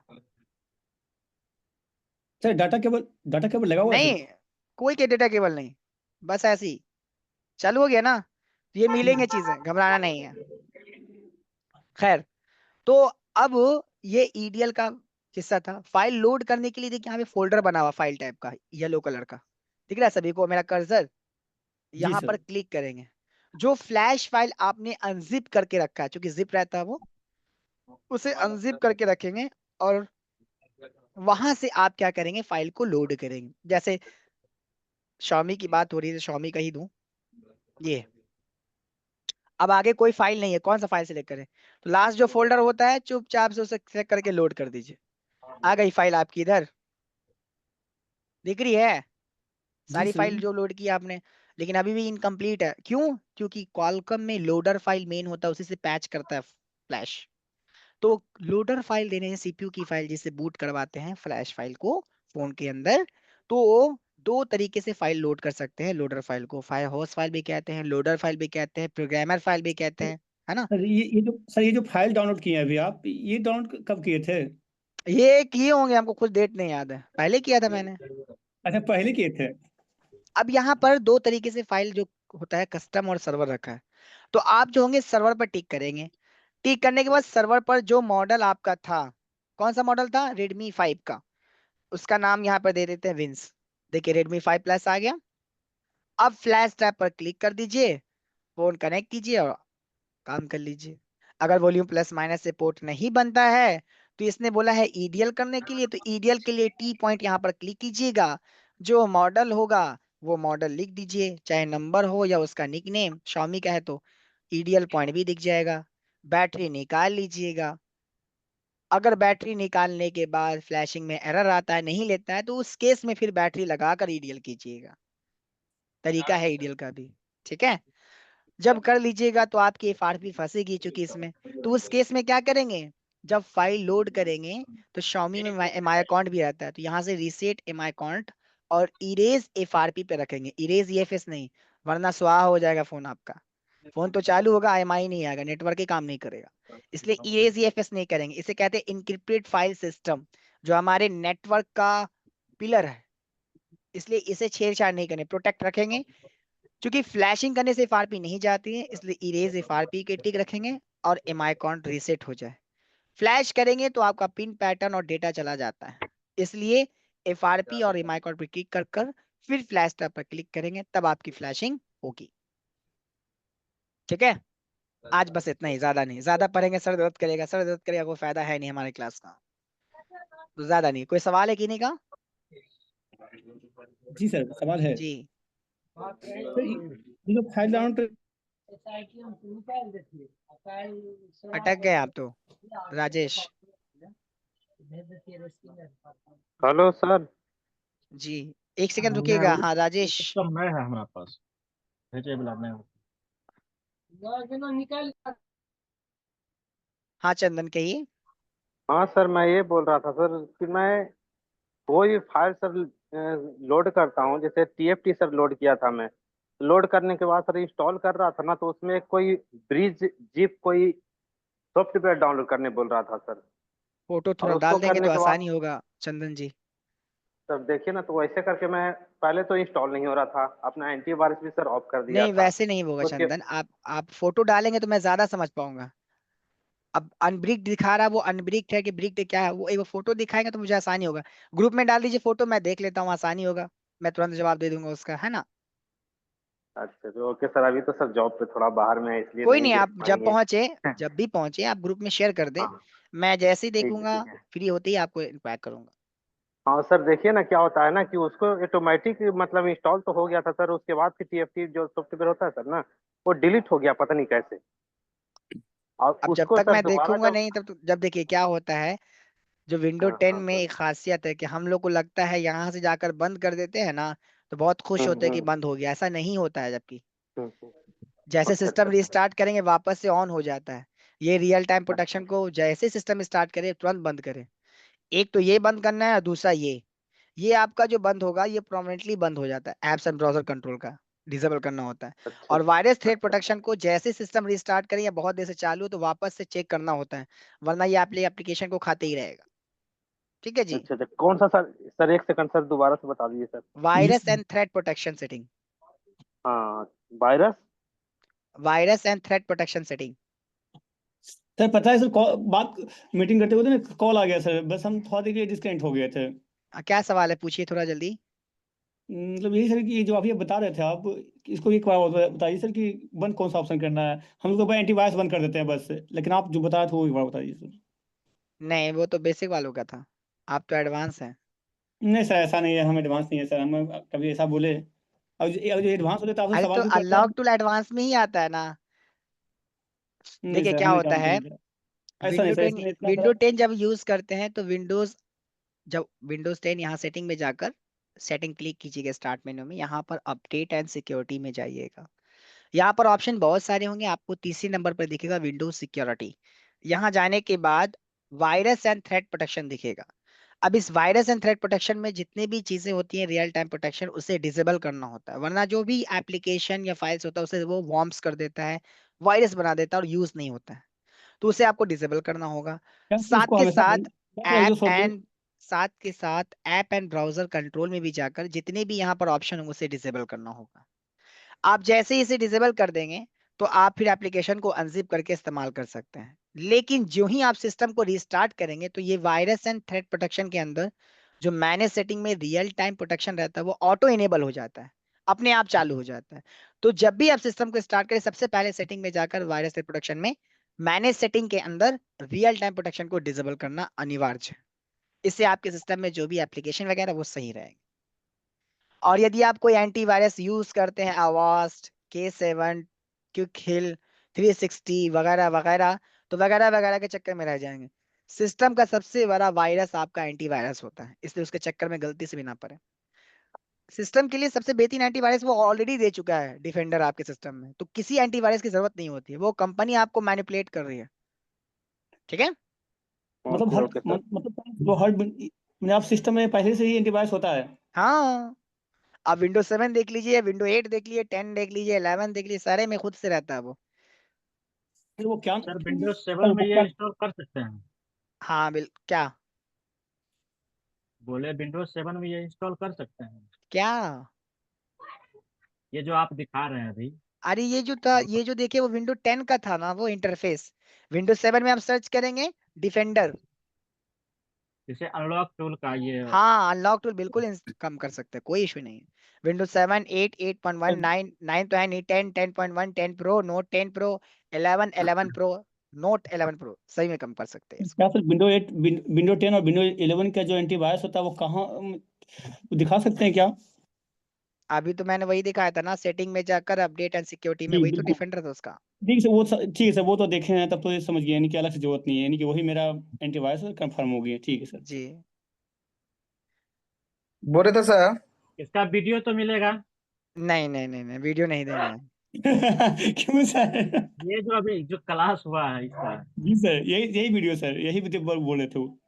सर डाटा केबल लगा हुआ है नहीं, सर। कोई के डेटा केबल नहीं, बस ऐसे ही चालू हो गया ना, तो ये मिलेंगे चीजें, घबराना नहीं है। खैर, तो अब ये ईडीएल का किस्सा था। फाइल लोड करने के लिए देखिए यहाँ पे फोल्डर बना हुआ फाइल टाइप का येलो कलर का, दिख रहा है सभी को मेरा कर्सर? जी यहाँ पर सर। क्लिक करेंगे, जो फ्लैश फाइल आपने अनजिप करके रखा है, क्योंकि जिप रहता है वो, उसे अनजिप करके रखेंगे और वहां से आप क्या करेंगे, फाइल को लोड करेंगे। जैसे Xiaomi की बात हो रही है तो Xiaomi का ही दूं, ये अब आगे कोई फाइल नहीं है, कौन सा फाइल सिलेक्ट करें? तो लास्ट जो फोल्डर होता है चुपचाप से उसे सिलेक्ट करके लोड कर दीजिए। आ गई फाइल आपकी इधर, दिख रही है जी सारी सर। फाइल जो लोड की आपने। लेकिन अभी भी इनकम्प्लीट है, क्यों? क्योंकि क्वालकॉम में लोडर फाइल मेन होता है, उसी से पैच करता है फ्लैश। तो लोडर फाइल देने से सीपीयू की फाइल जिससे बूट करवाते हैं फ्लैश फाइल को फोन के अंदर, तो दो तरीके से फाइल लोड कर सकते हैं। लोडर फाइल को फाइल होस्ट फाइल भी कहते हैं, लोडर फाइल भी कहते हैं, प्रोग्रामर फाइल भी कहते हैं, है ना? सर ये जो फाइल डाउनलोड किए हैं अभी आप, ये डाउनलोड कब किए थे? ये किए होंगे, हमको खुद डेट नहीं याद है, पहले किया था मैंने। अच्छा, पहले किए थे। अब यहाँ पर दो तरीके से फाइल जो होता है, कस्टम और सर्वर रखा है। तो आप जो होंगे सर्वर पर टिक करेंगे, टिक करने के बाद सर्वर पर जो मॉडल आपका था, कौन सा मॉडल था? रेडमी 5 का, उसका नाम यहाँ पर दे देते हैं विंस। देखिए रेडमी 5 प्लस आ गया। अब फ्लैश टैब पर क्लिक कर दीजिए, फोन कनेक्ट कीजिए और काम कर लीजिए। अगर वॉल्यूम प्लस माइनस से पोर्ट नहीं बनता है, तो इसने बोला है ईडीएल करने के लिए, तो ईडीएल के लिए टी पॉइंट यहाँ पर क्लिक कीजिएगा। जो मॉडल होगा वो मॉडल लिख दीजिए, चाहे नंबर हो या उसका निकनेम। Xiaomi का है तो ईडीएल पॉइंट भी दिख जाएगा। बैटरी निकाल लीजिएगा। अगर बैटरी निकालने के बाद फ्लैशिंग में एरर आता है, नहीं लेता है, तो उस केस में फिर बैटरी लगाकर ईडीएल कीजिएगा। तरीका है ईडीएल का भी, ठीक है? जब कर लीजिएगा तो आपकी एफआरपी फंसेगी चूंकि इसमें। तो उस केस में क्या करेंगे, जब फाइल लोड करेंगे तो Xiaomi में एमआई अकाउंट भी रहता है, तो यहाँ से रीसेट एमआई अकाउंट और इरेज एफआरपी पे रखेंगे, इरेज ईएफएस नहीं, वरना स्वाहा हो जाएगा फोन आपका। फोन तो चालू होगा, एमआई नहीं आएगा, नेटवर्क ही काम नहीं करेगा। इसलिए इरेज ईएफएस नहीं करेंगे, इसे कहते हैं इनक्रिप्टेड फाइल सिस्टम, जो हमारे नेटवर्क का पिलर है। इसलिए इसे छेड़छाड़ नहीं करें, प्रोटेक्ट रखेंगे। क्योंकि फ्लैशिंग करने से एफआरपी नहीं जाती है, इसलिए इरेज एफआरपी के टिक रखेंगे और एमआई अकाउंट रीसेट हो जाए। फ्लैश करेंगे तो आपका पिन पैटर्न और डेटा चला जाता है, इसलिए एफआरपी और एमआई अकाउंट पर क्लिक कर फिर फ्लैश टैब पर क्लिक करेंगे, तब आपकी फ्लैशिंग होगी। ठीक है? आज बस इतना ही, ज्यादा नहीं। ज्यादा पढ़ेंगे सर दर्द करेगा, सर दर्द करेगा, कोई फायदा है नहीं हमारे क्लास का। तो ज्यादा नहीं, कोई सवाल है किन्हीं का? जी सर, सवाल है। जी, सर ये जो फाइल डाउनलोड, अटक गए आप तो राजेश। Hello sir. जी, एक सेकंड रुकिएगा। हाँ राजेश। मैं है हमारे पास भेजे बुलाने। हाँ चंदन कहिए। हाँ सर, मैं ये बोल रहा था सर कि मैं कोई फाइल सर लोड करता हूँ, जैसे टीएफटी सर लोड किया था मैं। लोड करने के बाद सर इंस्टॉल कर रहा था ना, तो उसमें कोई ब्रिज जिप कोई सॉफ्टवेयर डाउनलोड करने बोल रहा था सर। फोटो और थोड़ा उसको डाल देंगे करने तो के बाद आसानी होगा चंदन जी। सर देखिए ना, तो ऐसे करके मैं पहले तो इंस्टॉल नहीं हो रहा था, अपना एंटीवायरस भी सर ऑफ कर दिया नहीं था। वैसे नहीं होगा उसके चंदन, आप फोटो डालेंगे तो मैं ज्यादा समझ पाऊंगा। अब अनब्रिक्ड दिखा रहा है, वो अनब्रिक्ड है कि ब्रिक्ड है, क्या है वो, एक फोटो दिखाएंगे तो मुझे आसानी होगा। ग्रुप में डाल दीजिए फोटो, मैं देख लेता हूँ, आसानी होगा, मैं तुरंत जवाब दे दूंगा उसका, है ना। अच्छा तो ओके सर, अभी तो सर जॉब पे थोड़ा बाहर में है, इसलिए कोई नहीं नहीं, देख आप जब पाएंगे। पहुंचे, जब भी पहुंचे आप ग्रुप में शेयर कर दे, हाँ मैं जैसे ही ठीक है देखूंगा ठीक है। फ्री होते ही आपको इन्वाइट करूंगा। हाँ सर देखिए ना, क्या होता है ना कि उसको ऑटोमेटिक मतलब इंस्टॉल तो हो गया था सर, उसके बाद फिर टीएफटी जो सॉफ्टवेयर होता है सर ना, वो डिलीट हो गया, पता नहीं कैसे। और अब जब उसको तक सर मैं दोबारा देखूंगा जब नहीं तब जब देखिए क्या होता है, जो विंडो हाँ 10 हाँ में सर। एक खासियत है कि हम लोग को लगता है यहाँ से जाकर बंद कर देते हैं ना, तो बहुत खुश होते हैं कि हम्म। बंद हो गया, ऐसा नहीं होता है। जबकि हम्म, हम्म। जैसे अच्छा अच्छा सिस्टम अच्छा। रिस्टार्ट करेंगे वापस से ऑन हो जाता है। ये रियल टाइम प्रोटेक्शन को जैसे सिस्टम स्टार्ट करे तुरंत बंद करे। एक तो ये बंद करना है, और दूसरा ये आपका जो बंद होगा ये परमानेंटली बंद हो जाता है, एप्स एंड ब्राउजर कंट्रोल का डिसेबल करना होता है। अच्छा और वायरस थ्रेड अच्छा प्रोटेक्शन को जैसे सिस्टम रिस्टार्ट करें या बहुत देर से चालू हो तो वापस से चेक करना होता है, वरना ये एप्लीकेशन को खाते ही रहेगा। ठीक है जी। अच्छा अच्छा। कौन सा सर? सर एक सेकंड सर, दोबारा से बता दीजिए sir. Virus and threat protection setting. हाँ virus. Virus and threat protection setting. Sir पता है सर, बात मीटिंग करते हुए ना कॉल आ गया सर, बस हम थोड़ा देर के लिए डिस्कनेक्ट हो गए थे। क्या सवाल है, पूछिए थोड़ा जल्दी। मतलब यही सर कि ये जो आप ये बता रहे थे आप, इसको एक बार बताइए सर कि बंद कौन सा ऑप्शन करना है। हम लोग तो भाई एंटीवायरस बंद कर देते हैं बस, लेकिन आप जो बता रहे थे वो एक बार बताइए सर। नहीं वो तो बेसिक वालों का था, आप तो एडवांस हैं। नहीं सर, ऐसा नहीं है, हम एडवांस नहीं है सर, हम कभी ऐसा बोले। अब जो एडवांस होते तो आपसे अरे तो सवाल क्यों करता है? अनलॉक टूल एडवांस में ही आता है ना। नहीं देखिए सर, क्या हम नहीं होता जानते है, हैं सर। ऐसा नहीं विंडो सर, 10, इसमें इतना विंडो सर। 10 जब यूज करते हैं तो जब विंडोज 10 यहाँ सेटिंग में जाकर सेटिंग क्लिक कीजिएगा स्टार्ट मेन्यू में, यहाँ पर अपडेट एंड सिक्योरिटी में जाइएगा। यहाँ पर ऑप्शन बहुत सारे होंगे, आपको तीसरे नंबर पर दिखेगा विंडोज सिक्योरिटी। यहाँ जाने के बाद वायरस एंड थ्रेट प्रोटेक्शन दिखेगा। अब इस वायरस एंड थ्रेट प्रोटेक्शन में जितनी भी चीजें होती हैं रियल टाइम प्रोटेक्शन, उसे डिसेबल करना होता है, वरना जो भी एप्लीकेशन या फाइल्स होता है उसे वो वॉर्म्स कर देता है, वायरस बना देता है और यूज नहीं होता है। तो उसे आपको डिसेबल करना होगा। क्या सर साथ इसको के हमेशा साथ बंद जो ऐप सॉफ्टवेयर। एंड साथ के साथ ऐप एंड ब्राउजर कंट्रोल में भी जाकर जितने भी यहाँ पर ऑप्शन होंगे उसे डिसेबल करना होगा। आप जैसे ही इसे डिसेबल कर देंगे तो आप फिर एप्लीकेशन को अनजिप करके इस्तेमाल कर सकते हैं। लेकिन जो ही आप सिस्टम को रिस्टार्ट करेंगे तो ये वायरस एंड थ्रेट प्रोटेक्शन के अंदर जो मैनेज सेटिंग में रियल टाइम प्रोटेक्शन रहता है वो ऑटो इनेबल हो जाता है, अपने आप चालू हो जाता है। तो जब भी आप सिस्टम को स्टार्ट करें सबसे पहले सेटिंग में जाकर वायरस थ्रेट प्रोटेक्शन में मैनेज सेटिंग के अंदर रियल टाइम प्रोटेक्शन को डिसेबल करना अनिवार्य है। इससे आपके सिस्टम में जो भी एप्लीकेशन वगैरह वो सही रहेंगे। और यदि आप कोई एंटीवायरस यूज करते हैं, अवास्ट, K7, क्विक हिल, 360 वगैरह वगैरह, तो वगैरह वगैरह के चक्कर में रह जाएंगे। सिस्टम का सबसे बड़ा वायरस आपका एंटीवायरस होता है, इसलिए उसके चक्कर में गलती से भी ना पड़े। सिस्टम के लिए सबसे बेहतरीन एंटीवायरस वो ऑलरेडी दे चुका है डिफेंडर आपके सिस्टम में, तो किसी एंटीवायरस की जरूरत नहीं होती है, वो कंपनी आपको मैनिपुलेट कर रही है। ठीक है। मतलब ओके हर ओके सर। मतलब वो हर मतलब आप सिस्टम में पहले से ही एंटीवायरस होता है? हाँ, आप विंडोज 7 देख लीजिए, विंडो 8 देख लीजिए, 10 देख लीजिए, 11 देख लीजिए, सारे में खुद से रहता है वो। फिर वो क्या सर विंडोज सर 7 में वो ये क्या इंस्टॉल कर सकते हैं? हाँ क्या बोले विंडोज 7 में ये इंस्टॉल कर सकते हैं, क्या ये जो आप दिखा रहे हैं अभी। अरे ये जो था, ये जो देखिए वो विंडो 10 का था ना वो इंटरफेस। विंडो 7 में आप सर्च करेंगे डिफेंडर। जैसे अनलॉक टूल का ये। हाँ अनलॉक टूल बिल्कुल कम कर सकते हैं, कोई इशू नहीं है। विंडोज 7, 8, 8.1, 9, 9 तो है नहीं, 10, 10.1, 10 pro, note 10 pro, 11, 11 pro, note 11 pro सही में कम कर सकते हैं इसको। क्या सर विंडो 8, विंडो 10 और विंडो 11 का जो एंटीवायरस होता है वो कहाँ वो दिखा सकते हैं क्या? अभी तो मैंने वही दिखाया था ना, सेटिंग में जाकर अपडेट एंड सिक्योरिटी में, जी वही तो बिल्कुल। डिफेंडर था उसका। ठीक है सर, ठीक है सर, वो तो देखे हैं, तब तो ये समझ गए, यानी कि अलग से जरूरत नहीं है, यानी कि वही मेरा एंटीवायरस कंफर्म हो गया। ठीक है सर। जी। बोल रहे थे सर। इसका वीडियो तो मिलेगा? नहीं नहीं नहीं नहीं, वीडियो नहीं देना है। क्यों सर? ये जो अभी जो क्लास हुआ है इसका। जी सर, यही यही वीडियो सर, यही वीडियो बोल रहे थे वो।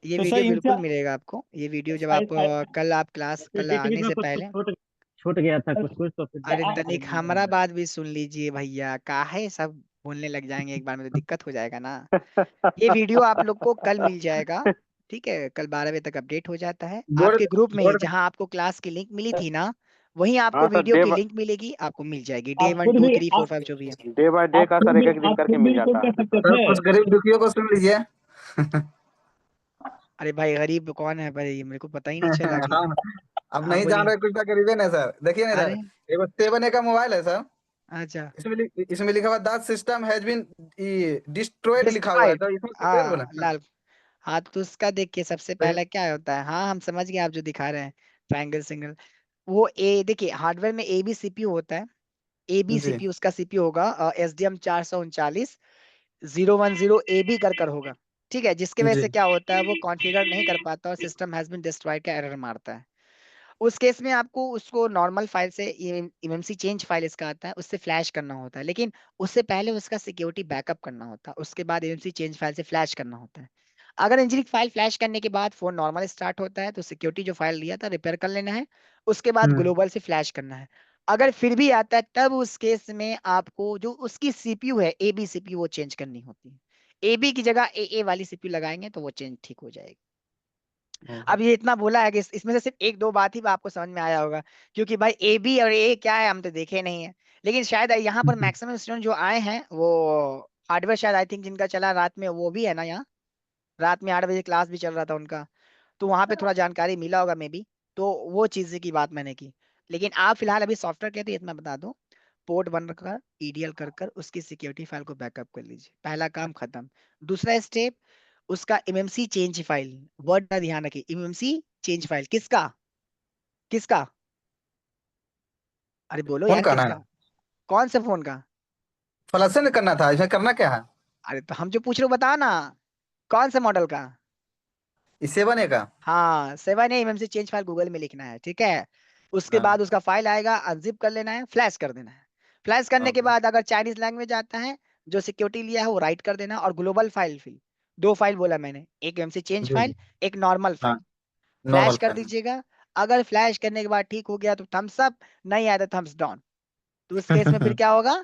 ये तो सर वीडियो इनसे बिल्कुल मिलेगा आपको, ये वीडियो जब आप कल आप क्लास कल सीसीटीवी आने में से कुछ कुछ पहले। छूट गया था, कुछ कुछ तो फिर अरे देखना तनिक पड़ेगा हमारा दोबारा। बात भी सुन लीजिए भैया, काहे सब बोलने लग जाएंगे एक बार में तो दिक्कत हो जाएगा ना। ये वीडियो आप लोग को कल मिल जाएगा, ठीक है, कल 12 बजे तक अपडेट हो जाता है बोर्ड आपके ग्रुप में ही, बोर्ड जहां आपको क्लास की लिंक मिली थी ना, वहीं आपको हाँ सर, वीडियो की लिंक मिलेगी, आपको मिल जाएगी डे आप 1 खुद 2 भी 3 4 5 जो भी है। डे बाय डे आप का खुद सर भी एक दिन आप करके खुद भी मिल रिकॉर्ड जाता कर है। सकते सर थे। कुछ गरीब दुखियों को सुन लीजिए। अरे भाई गरीब कौन है भाई, मेरे को पता ही नहीं चला कि। हाँ, अब आप नहीं जान बोलिए। रहे कुछ तो गरीब है ना सर। देखिए ना अरे सर, एगो 7A का मोबाइल है सर। अच्छा, इसमें लिखा हुआ that system has been destroyed लिखा हुआ है, डिस्ट्रॉयड, तो इसमें सफेद बोला हाँ लाल। हाँ तो उसका देखिए सबसे है। पहला क्या होता है, हाँ हम समझ गए आप जो दिखा रहे हैं ट्रायंगल सिंगल, वो ए देखिए हार्डवेयर में ए बी सीपीयू होता है, ए बी जी सीपीयू उसका सीपीयू होगा SDM 439 010 AB कर होगा। ठीक है, जिसके वजह जी से क्या होता है वो कॉन्फ़िगर नहीं कर पाता और सिस्टम हैज बीन डिस्ट्रॉयड का एरर मारता है। उस केस में आपको उसको नॉर्मल फाइल से इमएमसी चेंज फाइल इसका आता है उससे फ्लैश करना होता है, लेकिन उससे पहले उसका सिक्योरिटी बैकअप करना होता है, उसके बाद इमएमसी चेंज फाइल से फ्लैश करना होता है। अगर इंजीनियरिंग फाइल फ्लैश करने के बाद फोन नॉर्मल स्टार्ट होता है तो सिक्योरिटी जो फाइल लिया था रिपेयर कर लेना है, उसके बाद ग्लोबल से फ्लैश करना है। अगर फिर भी आता है तब उस केस में आपको जो उसकी सीपीयू है एबी सीपीयू वो चेंज करनी होती है, एबी की जगह ए वाली सीपीयू लगाएंगे तो वो चेंज ठीक हो जाएगी। अब ये इतना बोला है कि इसमें से सिर्फ एक दो बात ही आपको समझ में आया होगा, क्योंकि भाई ए बी और ए क्या है हम तो देखे नहीं है, लेकिन शायद यहाँ पर मैक्सिमम स्टूडेंट जो आए हैं वो हार्डवेयर शायद आई थिंक जिनका चला रात में वो भी है ना यहाँ, रात में 8 बजे क्लास भी चल रहा था उनका, तो वहां पे थोड़ा जानकारी मिला होगा मे बी, तो वो चीज की बात मैंने की। लेकिन आप फिलहाल अभी सॉफ्टवेयर के तो इतना बता दो, पोर्ट बन कर ईडीएल कर उसकी सिक्योरिटी फाइल को बैकअप कर लीजिए, पहला काम खत्म। दूसरा स्टेप उसका एमएमसी चेंज फाइल, वर्ड का ध्यान रखिए, एमएमसी चेंज फाइल किसका किसका, अरे बोलो फोन यार का ना किसका, कौन से फोन का, फ्लश से करना था, इसमें करना क्या है? अरे तो हम जो पूछ रहे हो बता ना, कौन से मॉडल का। इस 7A का। हाँ 7A MMC change file Google में लिखना है, ठीक है। उसके हाँ बाद उसका फाइल आएगा, अनजिप कर लेना है, फ्लैश कर देना है। फ्लैश करने के ओके बाद अगर चाइनीज लैंग्वेज आता है, जो सिक्योरिटी लिया है वो राइट कर देना, और ग्लोबल फाइल फिल, दो फाइल बोला मैंने, एक एमएमसी चेंज जी जी। फाइल, एक नॉर्मल हाँ फाइल, फ्लैश नॉर्मल कर फाइल। दीजिएगा। अगर फ्लैश करने के बाद ठीक हो गया तो थम्स अप, नहीं आया तो थम्स डाउन। तो उस केस में फिर क्या होगा,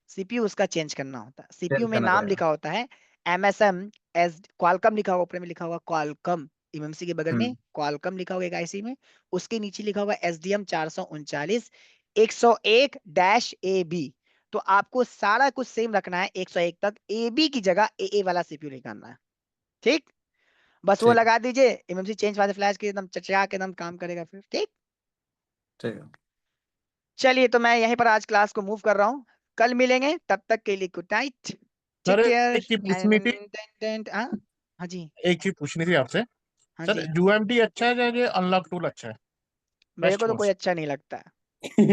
सीपीयू उसका चेंज करना होता है, सीपीयू चेंज में करना नाम पड़ेगा। लिखा होता है MSM एस क्वालकम लिखा होगा, ऊपर में लिखा होगा क्वालकम, एमएमसी के बगल में हम्म क्वालकम लिखा होगा एक आईसी में, उसके नीचे लिखा होगा SDM 439 101-AB। तो आपको सारा कुछ सेम रखना है 101 तक, AB की जगह AA वाला सीपीयू निकालना है, ठीक। बस वो ठीक लगा दीजिए, एमएमसी चेंज वाले फ्लैश के एकदम चचा के एकदम काम करेगा फिर, ठीक। ठीक है। चलिए तो मैं यहीं पर आज क्लास को मूव कर रहा हूँ, कल मिलेंगे, तब तक के लिए good night, take sir care. एक चीज पूछनी थी, हाँ हाँ जी, एक चीज पूछनी थी आपसे। हाँ सर जी, यूएमटी अच्छा है या ये अनलॉक टूल अच्छा है? मेरे बेस्ट को तो कोई कोर्स। अच्छा नहीं लगता है,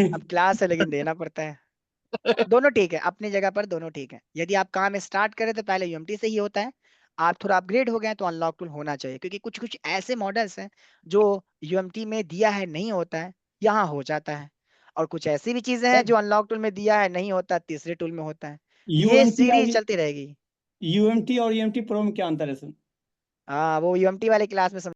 अब क्लास है लेकिन देना पड़ता है। दोनों ठीक है अपनी जगह पर, दोनों ठीक है। यदि आप काम स्टार्ट करें तो पहले यूएमटी से ही होता है, आप थोड़ा अपग्रेड हो गए तो अनलॉक टूल होना चाहिए, क्योंकि कुछ कुछ ऐसे मॉडल्स हैं जो यूएमटी में दिया है नहीं होता है, यहाँ हो जाता है, और कुछ ऐसी भी चीजें हैं सर जो अनलॉक टूल में दिया है नहीं होता, तीसरे टूल में होता है। ये यूएमटी और सीरीज चलती रहेगी। यूएमटी और ईएमटी प्रो में क्या अंतर है सर? हाँ वो यूएमटी वाले क्लास में